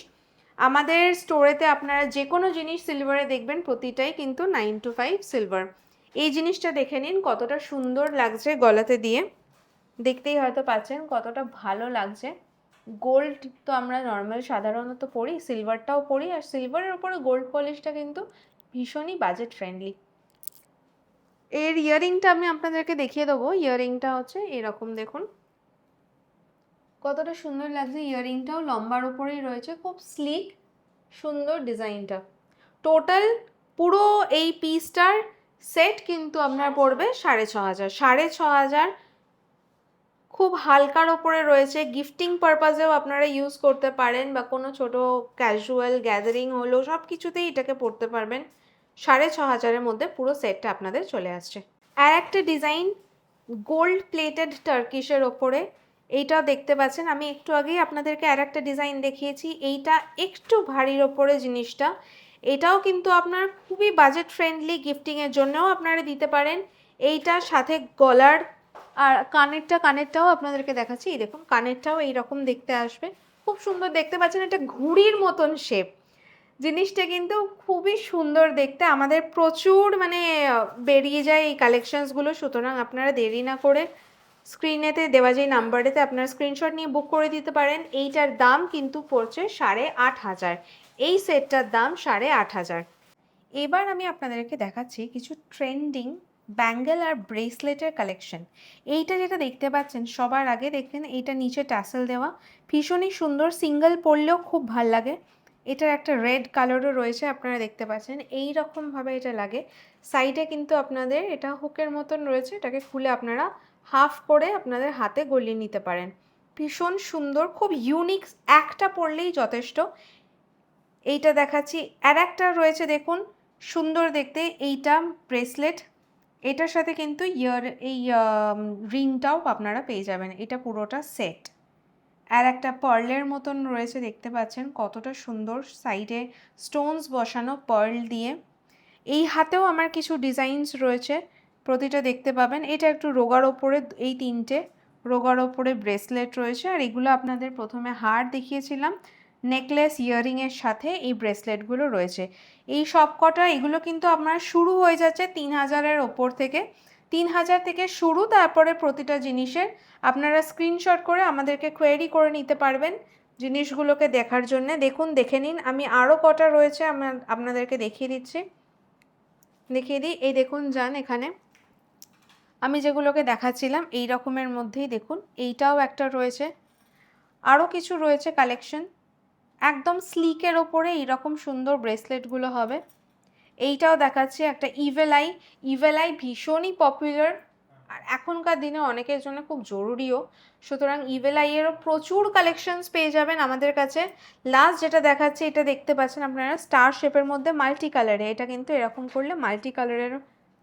আমাদের স্টোরেতে আপনারা যে কোনো জিনিস সিলভারে দেখবেন প্রতিটাই কিন্তু 9 to 5 সিলভার। এই জিনিসটা দেখে নিন কতটা সুন্দর লাগছে গলাতে দিয়ে, দেখতেই হয়তো পাচ্ছেন কতটা ভালো লাগছে। গোল্ড তো আমরা নর্মাল সাধারণত পরি, সিলভারটাও পরি, আর সিলভারের উপরে গোল্ড পলিশটা কিন্তু ভীষণই বাজেট ফ্রেন্ডলি। এর ইয়াররিংটা আমি আপনাদেরকে দেখিয়ে দেবো। ইয়াররিংটা হচ্ছে এরকম দেখুন, কতটা সুন্দর লাগছে। ইয়াররিংটাও লম্বার উপরেই রয়েছে, খুব স্লিক সুন্দর ডিজাইনটা। টোটাল পুরো এই পিসটার সেট কিন্তু আপনার পড়বে 6,500। 6,500 খুব হালকার ওপরে রয়েছে, গিফটিং পারপাসেও আপনারা ইউজ করতে পারেন, বা কোনো ছোট ক্যাজুয়াল গ্যাদারিং হলো সব কিছুতেই এটাকে পরতে পারবেন। 6,500-এর মধ্যে পুরো সেটটা আপনাদের চলে আসছে। আর একটা ডিজাইন গোল্ড প্লেটেড টার্কিশের ওপরে, এইটাও দেখতে পাচ্ছেন। আমি একটু আগেই আপনাদেরকে আর একটা ডিজাইন দেখিয়েছি, এইটা একটু ভারীর ওপরে জিনিসটা। এটাও কিন্তু আপনার খুবই বাজেট ফ্রেন্ডলি, গিফটিংয়ের জন্যও আপনারা দিতে পারেন। এইটার সাথে গলার আর কানেরটাও আপনাদেরকে দেখাচ্ছি। এই দেখুন কানেরটাও এইরকম দেখতে আসবে, খুব সুন্দর। দেখতে পাচ্ছেন এটা ঘুড়ির মতন শেপ, জিনিসটা কিন্তু খুবই সুন্দর দেখতে। আমাদের প্রচুর মানে বেরিয়ে যায় এই কালেকশনসগুলো, সুতরাং আপনারা দেরি না করে স্ক্রিনেতে দেওয়া যে নাম্বারেতে আপনারা স্ক্রিনশট নিয়ে বুক করে দিতে পারেন। এইটার দাম কিন্তু পড়ছে 8,500। এই সেটটার দাম 8,500। এবার আমি আপনাদেরকে দেখাচ্ছি কিছু ট্রেন্ডিং ব্যাঙ্গেল আর ব্রেসলেটের কালেকশন। এইটা যেটা দেখতে পাচ্ছেন সবার আগে দেখবেন, এইটা নিচে ট্যাসেল দেওয়া, ভীষণই সুন্দর, সিঙ্গেল পরলেও খুব ভাল লাগে। এটার একটা রেড কালারও রয়েছে, আপনারা দেখতে পাচ্ছেন এই রকমভাবে এটা লাগে। সাইডে কিন্তু আপনাদের এটা হুকের মতন রয়েছে, এটাকে খুলে আপনারা হাফ করে আপনাদের হাতে গলিয়ে নিতে পারেন। ভীষণ সুন্দর, খুব ইউনিক, একটা পরলেই যথেষ্ট। এইটা দেখাচ্ছি, আর একটা রয়েছে দেখুন, সুন্দর দেখতে, এইটা ব্রেসলেট, এটার সাথে কিন্তু এই রিংটাও আপনারা পেয়ে যাবেন, এটা পুরোটা সেট। আর একটা পার্লের মতন রয়েছে, দেখতে পাচ্ছেন কতটা সুন্দর, সাইডে স্টোনস বসানো পার্ল দিয়ে। এই হাতেও আমার কিছু ডিজাইনস রয়েছে, প্রতিটা দেখতে পাবেন। এটা একটু রোগার ওপরে, এই তিনটে রোগার ওপরে ব্রেসলেট রয়েছে, আর এগুলো আপনাদের প্রথমে হার দেখিয়েছিলাম, নেকলেস ইয়াররিংয়ের সাথে এই ব্রেসলেটগুলো রয়েছে। এই সব কটা, এগুলো কিন্তু আপনার শুরু হয়ে যাচ্ছে 3000-এর ওপর থেকে, 3000 থেকে শুরু। তারপরে প্রতিটা জিনিসের আপনারা স্ক্রিনশট করে আমাদেরকে কোয়েরি করে নিতে পারবেন জিনিসগুলোকে দেখার জন্য। দেখুন, দেখে নিন, আমি আরও কটা রয়েছে আপনাদেরকে দেখিয়ে দিচ্ছি, দেখিয়ে দিই। এই দেখুন, যান এখানে আমি যেগুলোকে দেখাচ্ছিলাম এই রকমের মধ্যেই দেখুন, এইটাও একটা রয়েছে, আরও কিছু রয়েছে কালেকশন। একদম স্লিকের ওপরে এইরকম সুন্দর ব্রেসলেটগুলো হবে। এইটাও দেখাচ্ছি, একটা ইভেল আই ভীষণই পপুলার, আর এখনকার দিনে অনেকের জন্য খুব জরুরিও। সুতরাং ইভেল আইয়েরও প্রচুর কালেকশনস পেয়ে যাবেন আমাদের কাছে। লাস্ট যেটা দেখাচ্ছি, এটা দেখতে পাচ্ছেন আপনারা স্টার শেপের মধ্যে মাল্টি কালারে, এটা কিন্তু এরকম করলে মাল্টি কালারের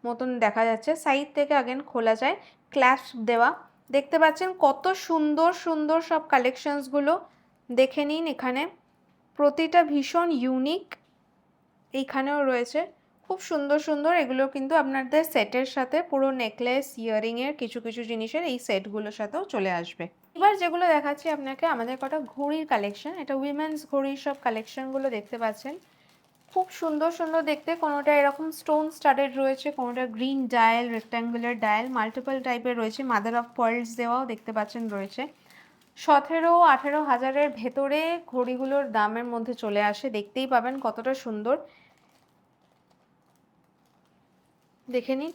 মতন দেখা যাচ্ছে, সাইড থেকে আগেন খোলা যায়, ক্ল্যাস্প দেওয়া। দেখতে পাচ্ছেন কত সুন্দর সুন্দর সব কালেকশনসগুলো, দেখে নিন। এখানে প্রতিটা ভীষণ ইউনিক, এইখানেও রয়েছে খুব সুন্দর সুন্দর। এগুলো কিন্তু আপনাদের সেটের সাথে, পুরো নেকলেস ইয়াররিংয়ের কিছু কিছু জিনিসের এই সেটগুলোর সাথেও চলে আসবে। এবার যেগুলো দেখাচ্ছি আপনাকে, আমাদের কটা ঘড়ির কালেকশন, এটা উইমেন্স ঘড়ির সব কালেকশনগুলো দেখতে পাচ্ছেন, খুব সুন্দর সুন্দর দেখতে। কোনোটা এরকম স্টোন স্টাডেড রয়েছে, কোনোটা green dial, rectangular dial, multiple টাইপের রয়েছে, মাদার অফ পার্লস দেওয়াও দেখতে পাচ্ছেন রয়েছে। 17-18 হাজারের ভেতরে ঘড়িগুলোর দামের মধ্যে চলে আসে, দেখতেই পাবেন কতটা সুন্দর, দেখে নিন।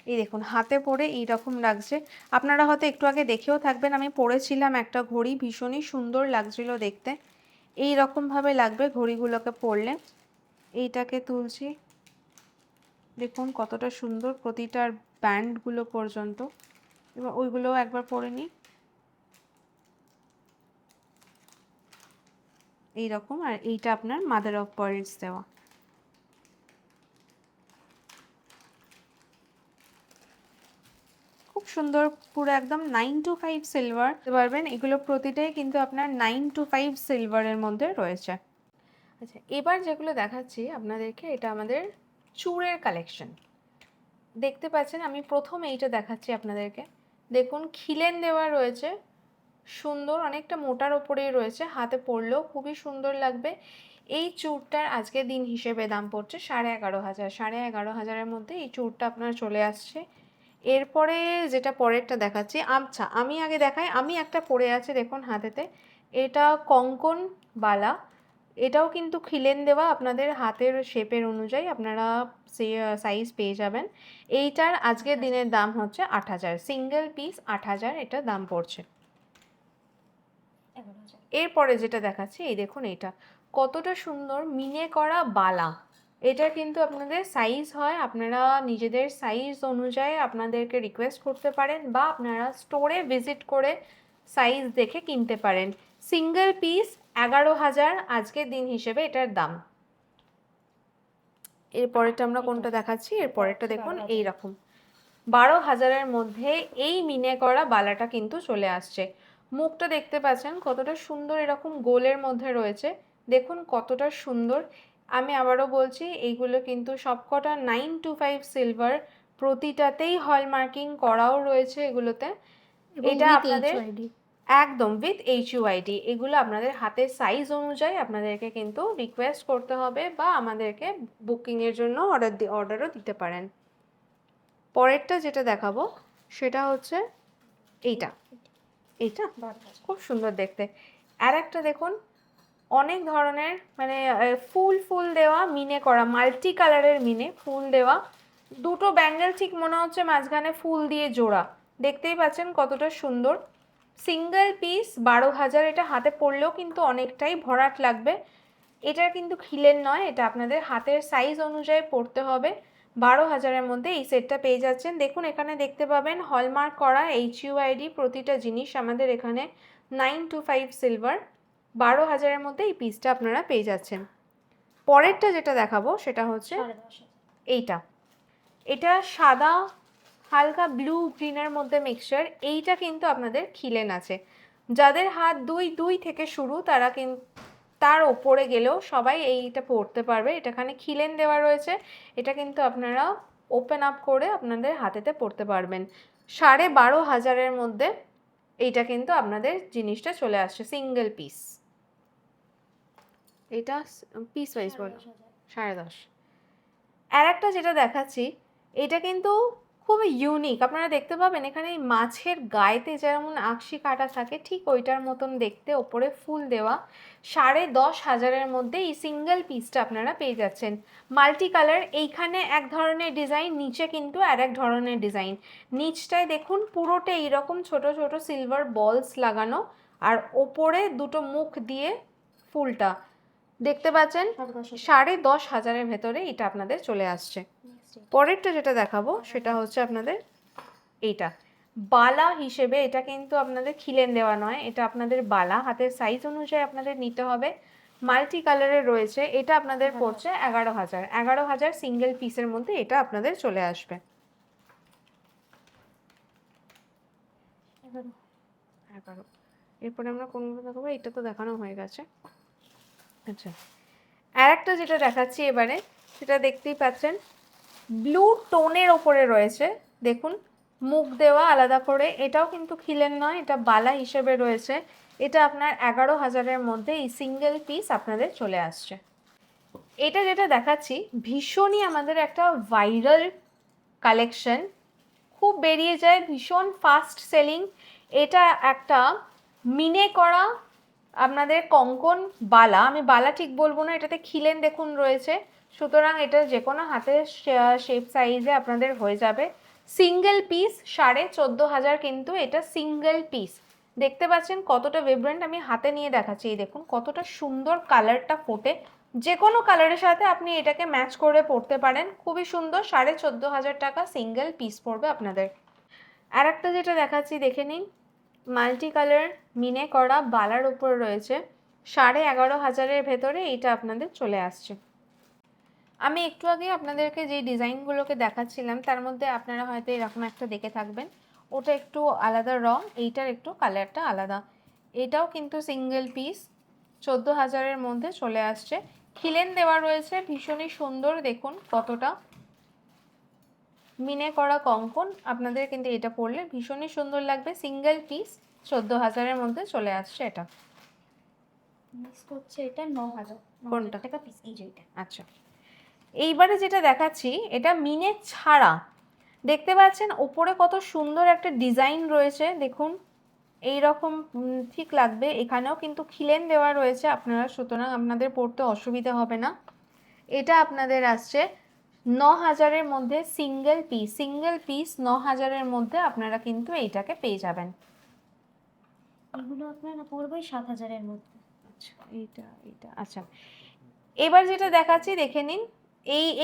এই দেখুন, হাতে পরে এইরকম লাগছে, আপনারা হয়তো একটু আগে দেখেও থাকবেন, আমি পরেছিলাম একটা ঘড়ি, ভীষণই সুন্দর লাগছিল দেখতে, এই রকমভাবে লাগবে ঘড়িগুলোকে পরলে। এইটাকে তুলছি, দেখুন কতটা সুন্দর, প্রতিটার ব্যান্ডগুলো পর্যন্ত। এবার ওইগুলোও একবার পরে নিই, এইরকম। আর এইটা আপনার মাদার অফ পার্লস দেওয়া, খুব সুন্দর, পুরো একদম 9 to 5 সিলভার পারবেন। এগুলো প্রতিটাই কিন্তু আপনার 9 to 5 সিলভারের মধ্যে রয়েছে। আচ্ছা, এবার যেগুলো দেখাচ্ছি আপনাদেরকে, এটা আমাদের চূড়ের কালেকশন। দেখতে পাচ্ছেন, আমি প্রথম এইটা দেখাচ্ছি আপনাদেরকে, দেখুন খিলেন দেওয়া রয়েছে, সুন্দর, অনেকটা মোটার ওপরেই রয়েছে, হাতে পরলেও খুবই সুন্দর লাগবে। এই চূড়টার আজকের দিন হিসেবে দাম পড়ছে 11,500, 11,500-এর মধ্যে এই চূড়টা আপনার চলে আসছে। এরপরে যেটা পরেরটা দেখাচ্ছি, আচ্ছা আমি আগে দেখাই, আমি একটা পরে আছে দেখুন হাতেতে, এটা কঙ্কন বালা, এটাও কিন্তু খিলেন দেওয়া, আপনাদের হাতের শেপের অনুযায়ী আপনারা সেই সাইজ পেয়ে যাবেন। এইটার আজকের দিনের দাম হচ্ছে 8,000, সিঙ্গেল পিস 8,000 এটা দাম পড়ছে। এরপরে যেটা দেখাচ্ছি, এই দেখুন, এটা কতটা সুন্দর মিনে করা বালা, এটা কিন্তু আপনাদের সাইজ হয়, আপনারা নিজেদের সাইজ অনুযায়ী আপনাদেরকে রিকোয়েস্ট করতে পারেন, বা আপনারা স্টোরে ভিজিট করে সাইজ দেখে কিনতে পারেন। সিঙ্গেল পিস 11,000 আজকের দিন হিসেবে এটার দাম। এরপরেরটা আমরা কোনটা দেখাচ্ছি, এরপরেরটা দেখুন, এইরকম 12,000-এর মধ্যে এই মিনে করা বালাটা কিন্তু চলে আসছে। মুখটা দেখতে পাচ্ছেন কতটা সুন্দর, এরকম গোলের মধ্যে রয়েছে, দেখুন কতটা সুন্দর। আমি আবারও বলছি, এইগুলো কিন্তু সবকটা 9 to 5 সিলভার, প্রতিটাতেই হলমার্কিং করাও রয়েছে এগুলোতে। এটা আপনাদের একদম উইথ HUID, এগুলো আপনাদের হাতের সাইজ অনুযায়ী আপনাদেরকে কিন্তু রিকোয়েস্ট করতে হবে, বা আমাদেরকে বুকিংয়ের জন্য অর্ডারও দিতে পারেন। পরেরটা যেটা দেখাবো সেটা হচ্ছে এইটা, এইটা খুব সুন্দর দেখতে। আর একটা দেখুন, অনেক ধরনের মানে ফুল ফুল দেওয়া মিনে করা, মাল্টি কালারের মিনে ফুল দেওয়া, দুটো ব্যাঙ্গেল ঠিক মনে হচ্ছে মাঝখানে ফুল দিয়ে জোড়া, দেখতেই পাচ্ছেন কতটা সুন্দর। সিঙ্গেল পিস 12,000, এটা হাতে পরলেও কিন্তু অনেকটাই ভরাট লাগবে। এটা কিন্তু খিলের নয়, এটা আপনাদের হাতের সাইজ অনুযায়ী পরতে হবে, 12,000-এর মধ্যে এই সেটটা পেয়ে যাচ্ছেন। দেখুন এখানে দেখতে পাবেন হলমার্ক করা HUID প্রতিটা জিনিস আমাদের এখানে 925 সিলভার। 12,000-এর মধ্যে এই পিসটা আপনারা পেয়ে যাচ্ছেন। পরেরটা যেটা দেখাবো সেটা হচ্ছে 10,500 এইটা। এটা সাদা হালকা ব্লু গ্রিনের মধ্যে মিক্সচার। এইটা কিন্তু আপনাদের খিলেন আছে। যাদের হাত 2 থেকে শুরু তারা কিন্তু তার ওপরে গেলেও সবাই এইটা পরতে পারবে। এটাখানে খিলেন দেওয়া রয়েছে। এটা কিন্তু আপনারা ওপেন আপ করে আপনাদের হাতেতে পরতে পারবেন। 12,500-এর মধ্যে এইটা কিন্তু আপনাদের জিনিসটা চলে আসছে সিঙ্গেল পিস। এটা পিস ওয়াইজ বলো 10,500। আর একটা যেটা দেখাচ্ছি এটা কিন্তু খুব ইউনিক। আপনারা দেখতে পাবেন এখানে এই মাছের গায়েতে যেমন আকশি কাটা থাকে ঠিক ওইটার মতন দেখতে, ওপরে ফুল দেওয়া। 10,500-এর মধ্যে এই সিঙ্গেল পিসটা আপনারা পেয়ে যাচ্ছেন। মাল্টি কালার, এইখানে এক ধরনের ডিজাইন, নিচে কিন্তু আর এক ধরনের ডিজাইন। নিচটায় দেখুন পুরোটা এইরকম ছোট ছোট সিলভার বলস লাগানো, আর ওপরে দুটো মুখ দিয়ে ফুলটা দেখতে পাচ্ছেন। 10,500-এর ভেতরে এটা আপনাদের চলে আসছে। পরেরটা যেটা দেখাবো সেটা হচ্ছে আপনাদের এইটা বালা হিসেবে। এটা কিন্তু আপনাদের খিলেন দেওয়া নয়, এটা আপনাদের বালা, হাতের সাইজ অনুযায়ী আপনাদের নিতে হবে। মাল্টি কালারের রয়েছে। এটা আপনাদের পড়ছে 11,000। 11,000 সিঙ্গেল পিসের মধ্যে এটা আপনাদের চলে আসবে। 11। এরপরে আমরা কোনগুলো দেখাবো? এটা তো দেখানো হয়ে গেছে। আচ্ছা, আর একটা যেটা দেখাচ্ছি এবারে সেটা দেখতেই পাচ্ছেন ব্লু টোনের ওপরে রয়েছে। দেখুন মুখ দেওয়া আলাদা করে। এটাও কিন্তু খিলেন নয়, এটা বালা হিসেবে রয়েছে। এটা আপনার 11,000-এর মধ্যে এই সিঙ্গেল পিস আপনাদের চলে আসছে। এটা যেটা দেখাচ্ছি ভীষণই আমাদের একটা ভাইরাল কালেকশন, খুব বেরিয়ে যায়, ভীষণ ফাস্ট সেলিং। এটা একটা মিনে করা আপনাদের কঙ্কন বালা। আমি বালা ঠিক বলবো না, এটাতে খিলেন দেখুন রয়েছে, সুতরাং এটা যে কোনো হাতের শেপ সাইজে আপনাদের হয়ে যাবে। সিঙ্গেল পিস 14,500 কিন্তু এটা সিঙ্গেল পিস। দেখতে পাচ্ছেন কতটা ভিব্রেন্ট, আমি হাতে নিয়ে দেখাচ্ছি। এই দেখুন কতটা সুন্দর কালারটা ফোটে। যে কোনো কালারের সাথে আপনি এটাকে ম্যাচ করে পরতে পারেন, খুবই সুন্দর। 14,500 টাকা সিঙ্গেল পিস পড়বে আপনাদের। আর একটা যেটা দেখাচ্ছি দেখে নিন, মাল্টি কালার মিনে করা বালার উপর রয়েছে। 11,500-এর ভেতরে এইটা আপনাদের চলে আসছে। আমি একটু আগে আপনাদেরকে যে ডিজাইনগুলোকে দেখাচ্ছিলাম তার মধ্যে আপনারা হয়তো এরকম একটা দেখে থাকবেন, ওটা একটু আলাদা রং, এইটার একটু কালারটা আলাদা। এটাও কিন্তু সিঙ্গেল পিস 14,000-এর মধ্যে চলে আসছে। খিলেন দেওয়া রয়েছে, ভীষণই সুন্দর। দেখুন কতটা মিনে করা কঙ্কন, আপনাদের কিন্তু এটা পরলে ভীষণই সুন্দর লাগবে। সিঙ্গেল পিস 14,000-এর মধ্যে চলে আসছে এটা। নেক্সট হচ্ছে এটা 9,000 কোনটা? টাকা পিস, এই যে এটা। আচ্ছা, এইবারে যেটা দেখাচ্ছি এটা মিনে ছাড়া। দেখতে পাচ্ছেন ওপরে কত সুন্দর একটা ডিজাইন রয়েছে। দেখুন এই রকম ঠিক লাগবে। এখানেও কিন্তু খিলেন দেওয়া রয়েছে আপনারা, সুতরাং আপনাদের পড়তে অসুবিধা হবে না। এটা আপনাদের আসছে 9,000-এর মধ্যে সিঙ্গেল পিস। সিঙ্গেল পিস 9,000-এর মধ্যে আপনারা কিন্তু এইটাকে পেয়ে যাবেন। এগুলো আপনারা পড়বে 7,000-এর মধ্যে। আচ্ছা, এইটা আচ্ছা, এবার যেটা দেখাচ্ছি দেখে নিন।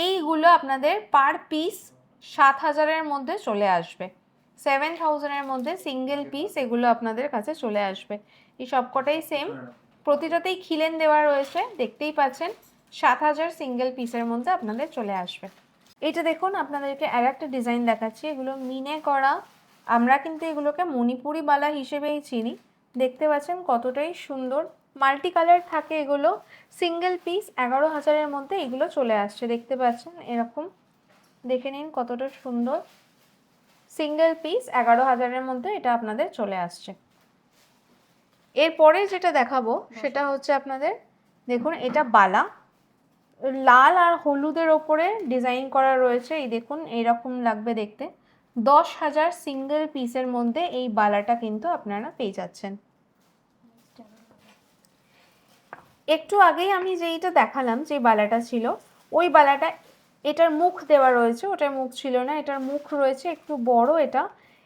এইগুলো আপনাদের পার পিস 7,000-এর মধ্যে চলে আসবে। 7,000-এর মধ্যে সিঙ্গেল পিস এগুলো আপনাদের কাছে চলে আসবে। এই সবকটাই সেম, প্রতিটাতেই খিলেন দেওয়া রয়েছে, দেখতেই পাচ্ছেন। 7,000 সিঙ্গেল পিসের মধ্যে আপনাদের চলে আসবে। এইটা দেখুন আপনাদেরকে আর একটা ডিজাইন দেখাচ্ছি। এগুলো মিনে করা, আমরা কিন্তু এগুলোকে মণিপুরি বালা হিসেবেই চিনি। দেখতে পাচ্ছেন কতটাই সুন্দর, মাল্টি কালার থাকে এগুলো। সিঙ্গেল পিস 11,000-এর মধ্যে এগুলো চলে আসছে। দেখতে পাচ্ছেন এরকম, দেখে নিন কতটা সুন্দর। সিঙ্গেল পিস 11,000-এর মধ্যে এটা আপনাদের চলে আসছে। এরপরে যেটা দেখাবো সেটা হচ্ছে আপনাদের দেখুন এটা বালা, লাল আর হলুদের ওপরে ডিজাইন করা রয়েছে। এই দেখুন এইরকম লাগবে দেখতে। 10,000 সিঙ্গেল পিসের মধ্যে এই বালাটা কিন্তু আপনারা পেয়ে যাচ্ছেন। একটু আগেই আমি যেইটা দেখালাম যে বালাটা ছিল, ওই বালাটা, এটার মুখ দেওয়া রয়েছে, ওটার মুখ ছিল না, এটার মুখ রয়েছে একটু বড়।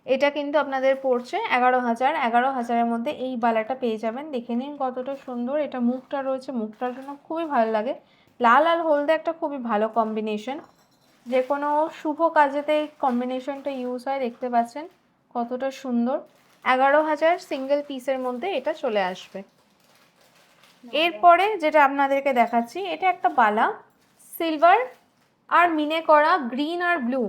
এটা কিন্তু আপনাদের পড়ছে 11,000। 11,000-এর মধ্যে এই বালাটা পেয়ে যাবেন। দেখে নিন কতটা সুন্দর। এটা মুখটা রয়েছে, মুখটার জন্য খুবই ভালো লাগে। লাল আর হলদে একটা খুবই ভালো কম্বিনেশন। যে কোনো শুভ কাজেতে এই কম্বিনেশনটা ইউজ হয়, দেখতে পাচ্ছেন কতটা সুন্দর। 11,000 সিঙ্গেল পিসের মধ্যে এটা চলে আসবে। এরপরে যেটা আপনাদেরকে দেখাচ্ছি, এটা একটা বালা, সিলভার আর মিনে করা, গ্রিন আর ব্লু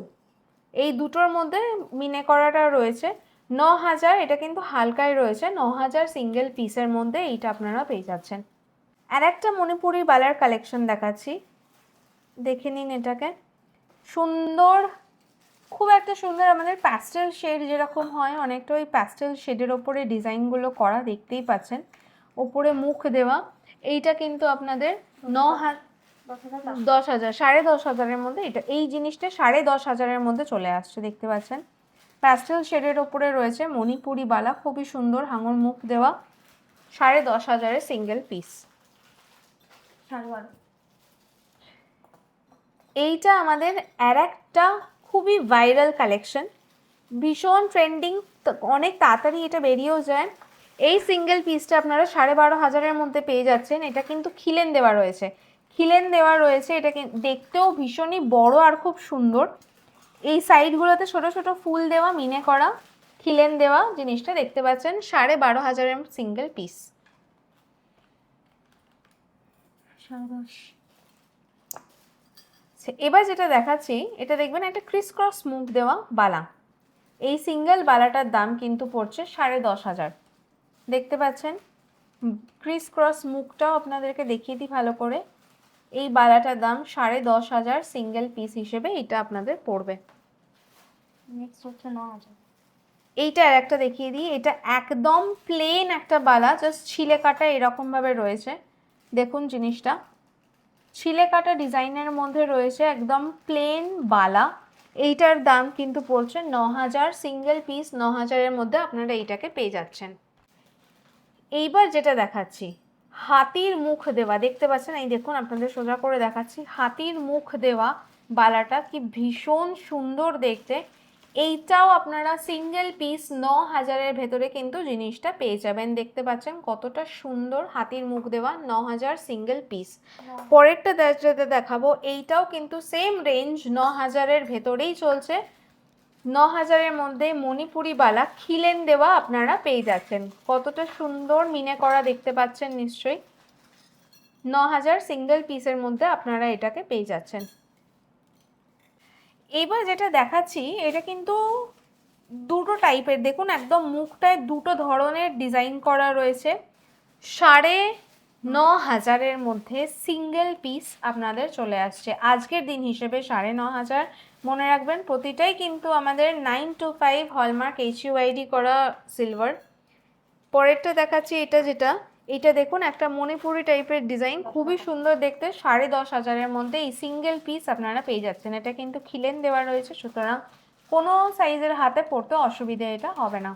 এই দুটোর মধ্যে মিনে করাটা রয়েছে। 9,000, এটা কিন্তু হালকাই রয়েছে, 9,000 সিঙ্গেল পিসের মধ্যে এইটা আপনারা পেয়ে যাচ্ছেন। আর একটা মণিপুরি বালার কালেকশন দেখাচ্ছি, দেখে নিন এটাকে। সুন্দর, খুব একটা সুন্দর, আমাদের প্যাস্টেল শেড যেরকম হয় অনেকটা ওই প্যাস্টেল শেডের ওপরে ডিজাইনগুলো করা, দেখতেই পাচ্ছেন ওপরে মুখ দেওয়া। এইটা কিন্তু আপনাদের 10,000, 10,500-এর মধ্যে এটা, এই জিনিসটা 10,500-এর মধ্যে চলে আসছে, দেখতে পাচ্ছেন প্যাস্টেল শেডের ওপরে রয়েছে মণিপুরি বালা, খুবই সুন্দর হাঙর মুখ দেওয়া, 10,500-এর সিঙ্গেল পিস। এইটা আমাদের আর একটা খুবই ভাইরাল কালেকশন, ভীষণ ট্রেন্ডিং, অনেক তাড়াতাড়ি এটা বেরিয়েও যায়। এই সিঙ্গেল পিসটা আপনারা 12,500-এর মধ্যে পেয়ে যাচ্ছেন। এটা কিন্তু খিলেন দেওয়া রয়েছে, খিলেন দেওয়া রয়েছে, এটা দেখতেও ভীষণই বড় আর খুব সুন্দর। এই সাইডগুলোতে ছোট ছোট ফুল দেওয়া, মিনে করা, খিলেন দেওয়া জিনিসটা দেখতে পাচ্ছেন, 12,500-এর সিঙ্গেল পিস। এবার যেটা দেখাচ্ছি, এটা দেখবেন একটা ক্রিস ক্রস মুখ দেওয়া বালা, এই সিঙ্গেল বালাটার দাম কিন্তু পড়ছে 10,500। দেখতে পাচ্ছেন ক্রিস ক্রস মুখটাও আপনাদেরকে দেখিয়ে দিই ভালো করে। এই বালাটার দাম 10,500 সিঙ্গেল পিস হিসেবে এটা আপনাদের পড়বে। নেক্সট হচ্ছে 9,000। এইটা আর একটা দেখিয়ে দিই, এটা একদম প্লেন একটা বালা, জাস্ট ছিলে কাটা এরকম ভাবে রয়েছে, দেখুন জিনিসটা ছিলে কাটা ডিজাইনের মধ্যে রয়েছে, একদম প্লেন বালা। এইটার দাম কিন্তু পড়ছে 9,000 সিঙ্গেল পিস, 9,000-এর মধ্যে আপনারা এইটাকে পেয়ে যাচ্ছেন। এইবার যেটা দেখাচ্ছি, হাতির মুখ দেওয়া, দেখতে পাচ্ছেন এই দেখুন, আপনাদের সোজা করে দেখাচ্ছি, হাতির মুখ দেওয়া বালাটা কি ভীষণ সুন্দর দেখতে। এইটাও আপনারা সিঙ্গেল পিস 9,000-এর ভেতরে কিন্তু জিনিসটা পেয়ে যাবেন, দেখতে পাচ্ছেন কতটা সুন্দর হাতির মুখ দেওয়া, 9,000 সিঙ্গেল পিস। পরেরটা যেটা দেখাবো, এইটাও কিন্তু সেম রেঞ্জ, 9,000-এর ভেতরেই চলছে। 9,000-এর মধ্যে মণিপুরি বালা খিলেন দেওয়া আপনারা পেয়ে যাচ্ছেন, কতটা সুন্দর মিনে করা দেখতে পাচ্ছেন নিশ্চয়ই। 9,000 সিঙ্গেল পিসের মধ্যে আপনারা এটাকে পেয়ে যাচ্ছেন। এবার যেটা দেখাচ্ছি, এটা কিন্তু দুটো টাইপের, দেখুন একদম মুখটায় দুটো ধরনের ডিজাইন করা রয়েছে। 9,500-এর মধ্যে সিঙ্গেল পিস আপনাদের চলে আসছে আজকের দিন হিসেবে 9,500। মনে রাখবেন প্রতিটাই কিন্তু আমাদের 925 হলমার্ক HUID করা সিলভার। পরেরটা দেখাচ্ছি, এটা দেখুন একটা মণিপুরি টাইপের ডিজাইন, খুবই সুন্দর দেখতে, 10,500-এর মধ্যে এই সিঙ্গেল পিস আপনারা পেয়ে যাচ্ছেন। এটা কিন্তু খিলেন দেওয়া রয়েছে, সুতরাং কোনো সাইজের হাতে পড়তে অসুবিধা এটা হবে না।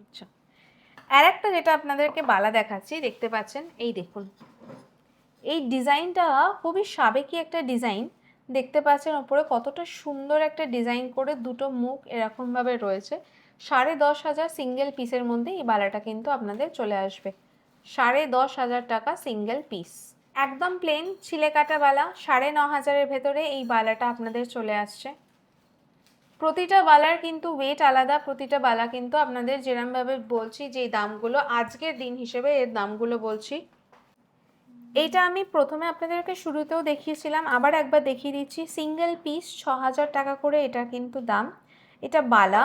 আচ্ছা, আর একটা যেটা আপনাদেরকে বালা দেখাচ্ছি, দেখতে পাচ্ছেন এই দেখুন, এই ডিজাইনটা খুবই সাবেকি একটা ডিজাইন, দেখতে পাচ্ছেন ওপরে কতটা সুন্দর একটা ডিজাইন করে দুটো মুখ এরকমভাবে রয়েছে। 10,500 সিঙ্গেল পিসের মধ্যে এই বালাটা কিন্তু আপনাদের চলে আসবে, 10,500 টাকা সিঙ্গেল পিস। একদম প্লেন ছিলে কাটা বালা, 9,500-এর ভেতরে এই বালাটা আপনাদের চলে আসছে। প্রতিটা বালার কিন্তু ওয়েট আলাদা, প্রতিটা বালা কিন্তু আপনাদের যেরমভাবে বলছি যে দামগুলো আজকের দিন হিসেবে এর দামগুলো বলছি। এইটা আমি প্রথমে আপনাদেরকে শুরুতেও দেখিয়েছিলাম, আবার একবার দেখিয়ে দিচ্ছি, সিঙ্গেল পিস 6,000 টাকা করে এটা কিন্তু দাম। এটা বালা,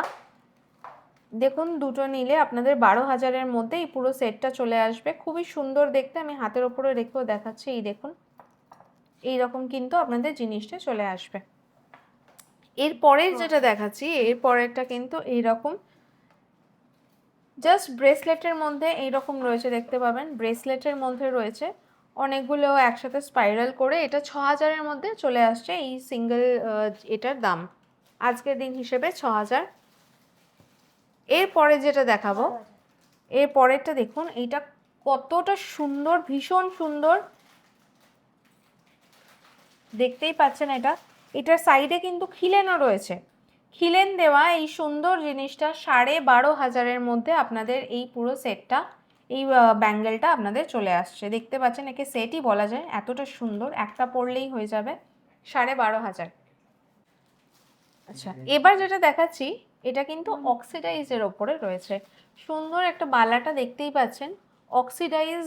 দেখুন দুটো নিলে আপনাদের 12,000-এর মধ্যে এই পুরো সেটটা চলে আসবে, খুবই সুন্দর দেখতে। আমি হাতের ওপরে রেখেও দেখাচ্ছি, এই দেখুন এইরকম কিন্তু আপনাদের জিনিসটা চলে আসবে। এরপরের যেটা দেখাচ্ছি, এরপরেরটা কিন্তু এইরকম জাস্ট ব্রেসলেটের মধ্যে এইরকম রয়েছে, দেখতে পাবেন ব্রেসলেটের মধ্যে রয়েছে অনেকগুলো একসাথে স্পাইরাল করে, এটা 6,000-এর মধ্যে চলে আসছে এই সিঙ্গেল, এটার দাম আজকের দিন হিসেবে 6,000। এরপরে যেটা দেখাবো, এর পরেরটা দেখুন, এইটা কতটা সুন্দর, ভীষণ সুন্দর দেখতেই পাচ্ছেন। এটার সাইডে কিন্তু খিলেনও রয়েছে, খিলেন দেওয়া এই সুন্দর জিনিসটা 12,500-এর মধ্যে আপনাদের এই পুরো সেটটা এই ব্যাঙ্গেলটা আপনাদের চলে আসছে। দেখতে পাচ্ছেন, একে সেটই বলা যায়, এতটা সুন্দর, একটা পরলেই হয়ে যাবে 12,500। আচ্ছা, এবার যেটা দেখাচ্ছি এটা কিন্তু অক্সিডাইজের ওপরে রয়েছে। সুন্দর একটা বালাটা দেখতেই পাচ্ছেন, অক্সিডাইজ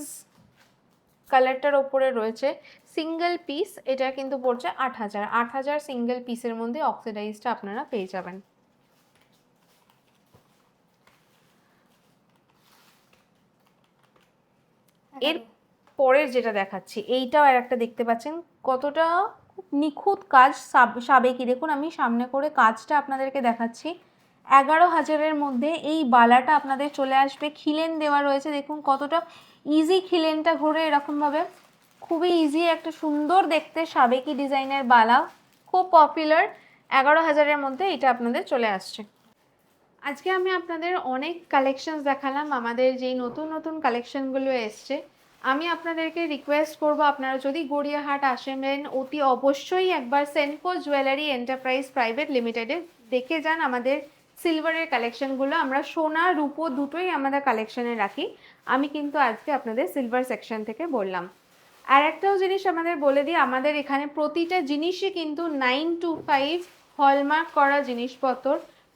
কালারটার ওপরে রয়েছে। সিঙ্গেল পিস, এটা কিন্তু পড়ছে 8,000। 8,000 সিঙ্গেল পিসের মধ্যে অক্সিডাইজটা আপনারা পেয়ে যাবেন। এর পরের যেটা দেখাচ্ছি, এইটাও আর একটা দেখতে পাচ্ছেন কতটা খুব নিখুঁত কাজ, সাবেকি। দেখুন আমি সামনে করে কাজটা আপনাদেরকে দেখাচ্ছি। 11,000-এর মধ্যে এই বালাটা আপনাদের চলে আসবে। খিলেন দেওয়া রয়েছে, দেখুন কতটা ইজি খিলেনটা ঘোরে এরকমভাবে, খুবই ইজি একটা সুন্দর দেখতে সাবেকি ডিজাইনের বালা, খুব পপুলার। 11,000-এর মধ্যে এটা আপনাদের চলে আসছে। আজকে আমি আপনাদের অনেক কালেকশনস দেখালাম, আমাদের যেই নতুন নতুন কালেকশনগুলো এসছে। আমি আপনাদেরকে রিকোয়েস্ট করব, আপনারা যদি গড়িয়াহাট আসেন অতি অবশ্যই একবার সেনকো জুয়েলারি এন্টারপ্রাইজ প্রাইভেট লিমিটেডে দেখে যান আমাদের সিলভারের কালেকশনগুলো। আমরা সোনা রূপো দুটোই আমাদের কালেকশনে রাখি। আমি কিন্তু আজকে আপনাদের সিলভার সেকশন থেকে বললাম। আর একটাও জিনিস আমাদের বলে দিই, আমাদের এখানে প্রতিটা জিনিসই কিন্তু 925 হলমার্ক করা জিনিসপত্র,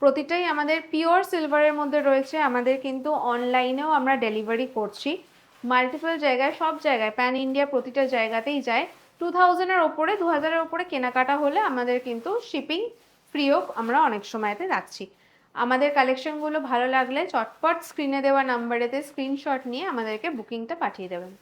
প্রতিটাই আমাদের পিওর সিলভারের মধ্যে রয়েছে। আমাদের কিন্তু অনলাইনেও আমরা ডেলিভারি করছি মাল্টিপল জায়গায়, সব জায়গায়, প্যান ইন্ডিয়া প্রতিটা জায়গাতেই যায়। 2000-এর ওপরে, 2000-এর ওপরে কেনাকাটা হলে আমাদের কিন্তু শিপিং ফ্রিও আমরা অনেক সময়তে রাখছি। আমাদের কালেকশনগুলো ভালো লাগলে চটপট স্ক্রিনে দেওয়া নাম্বারেতে স্ক্রিনশট নিয়ে আমাদেরকে বুকিংটা পাঠিয়ে দেবেন।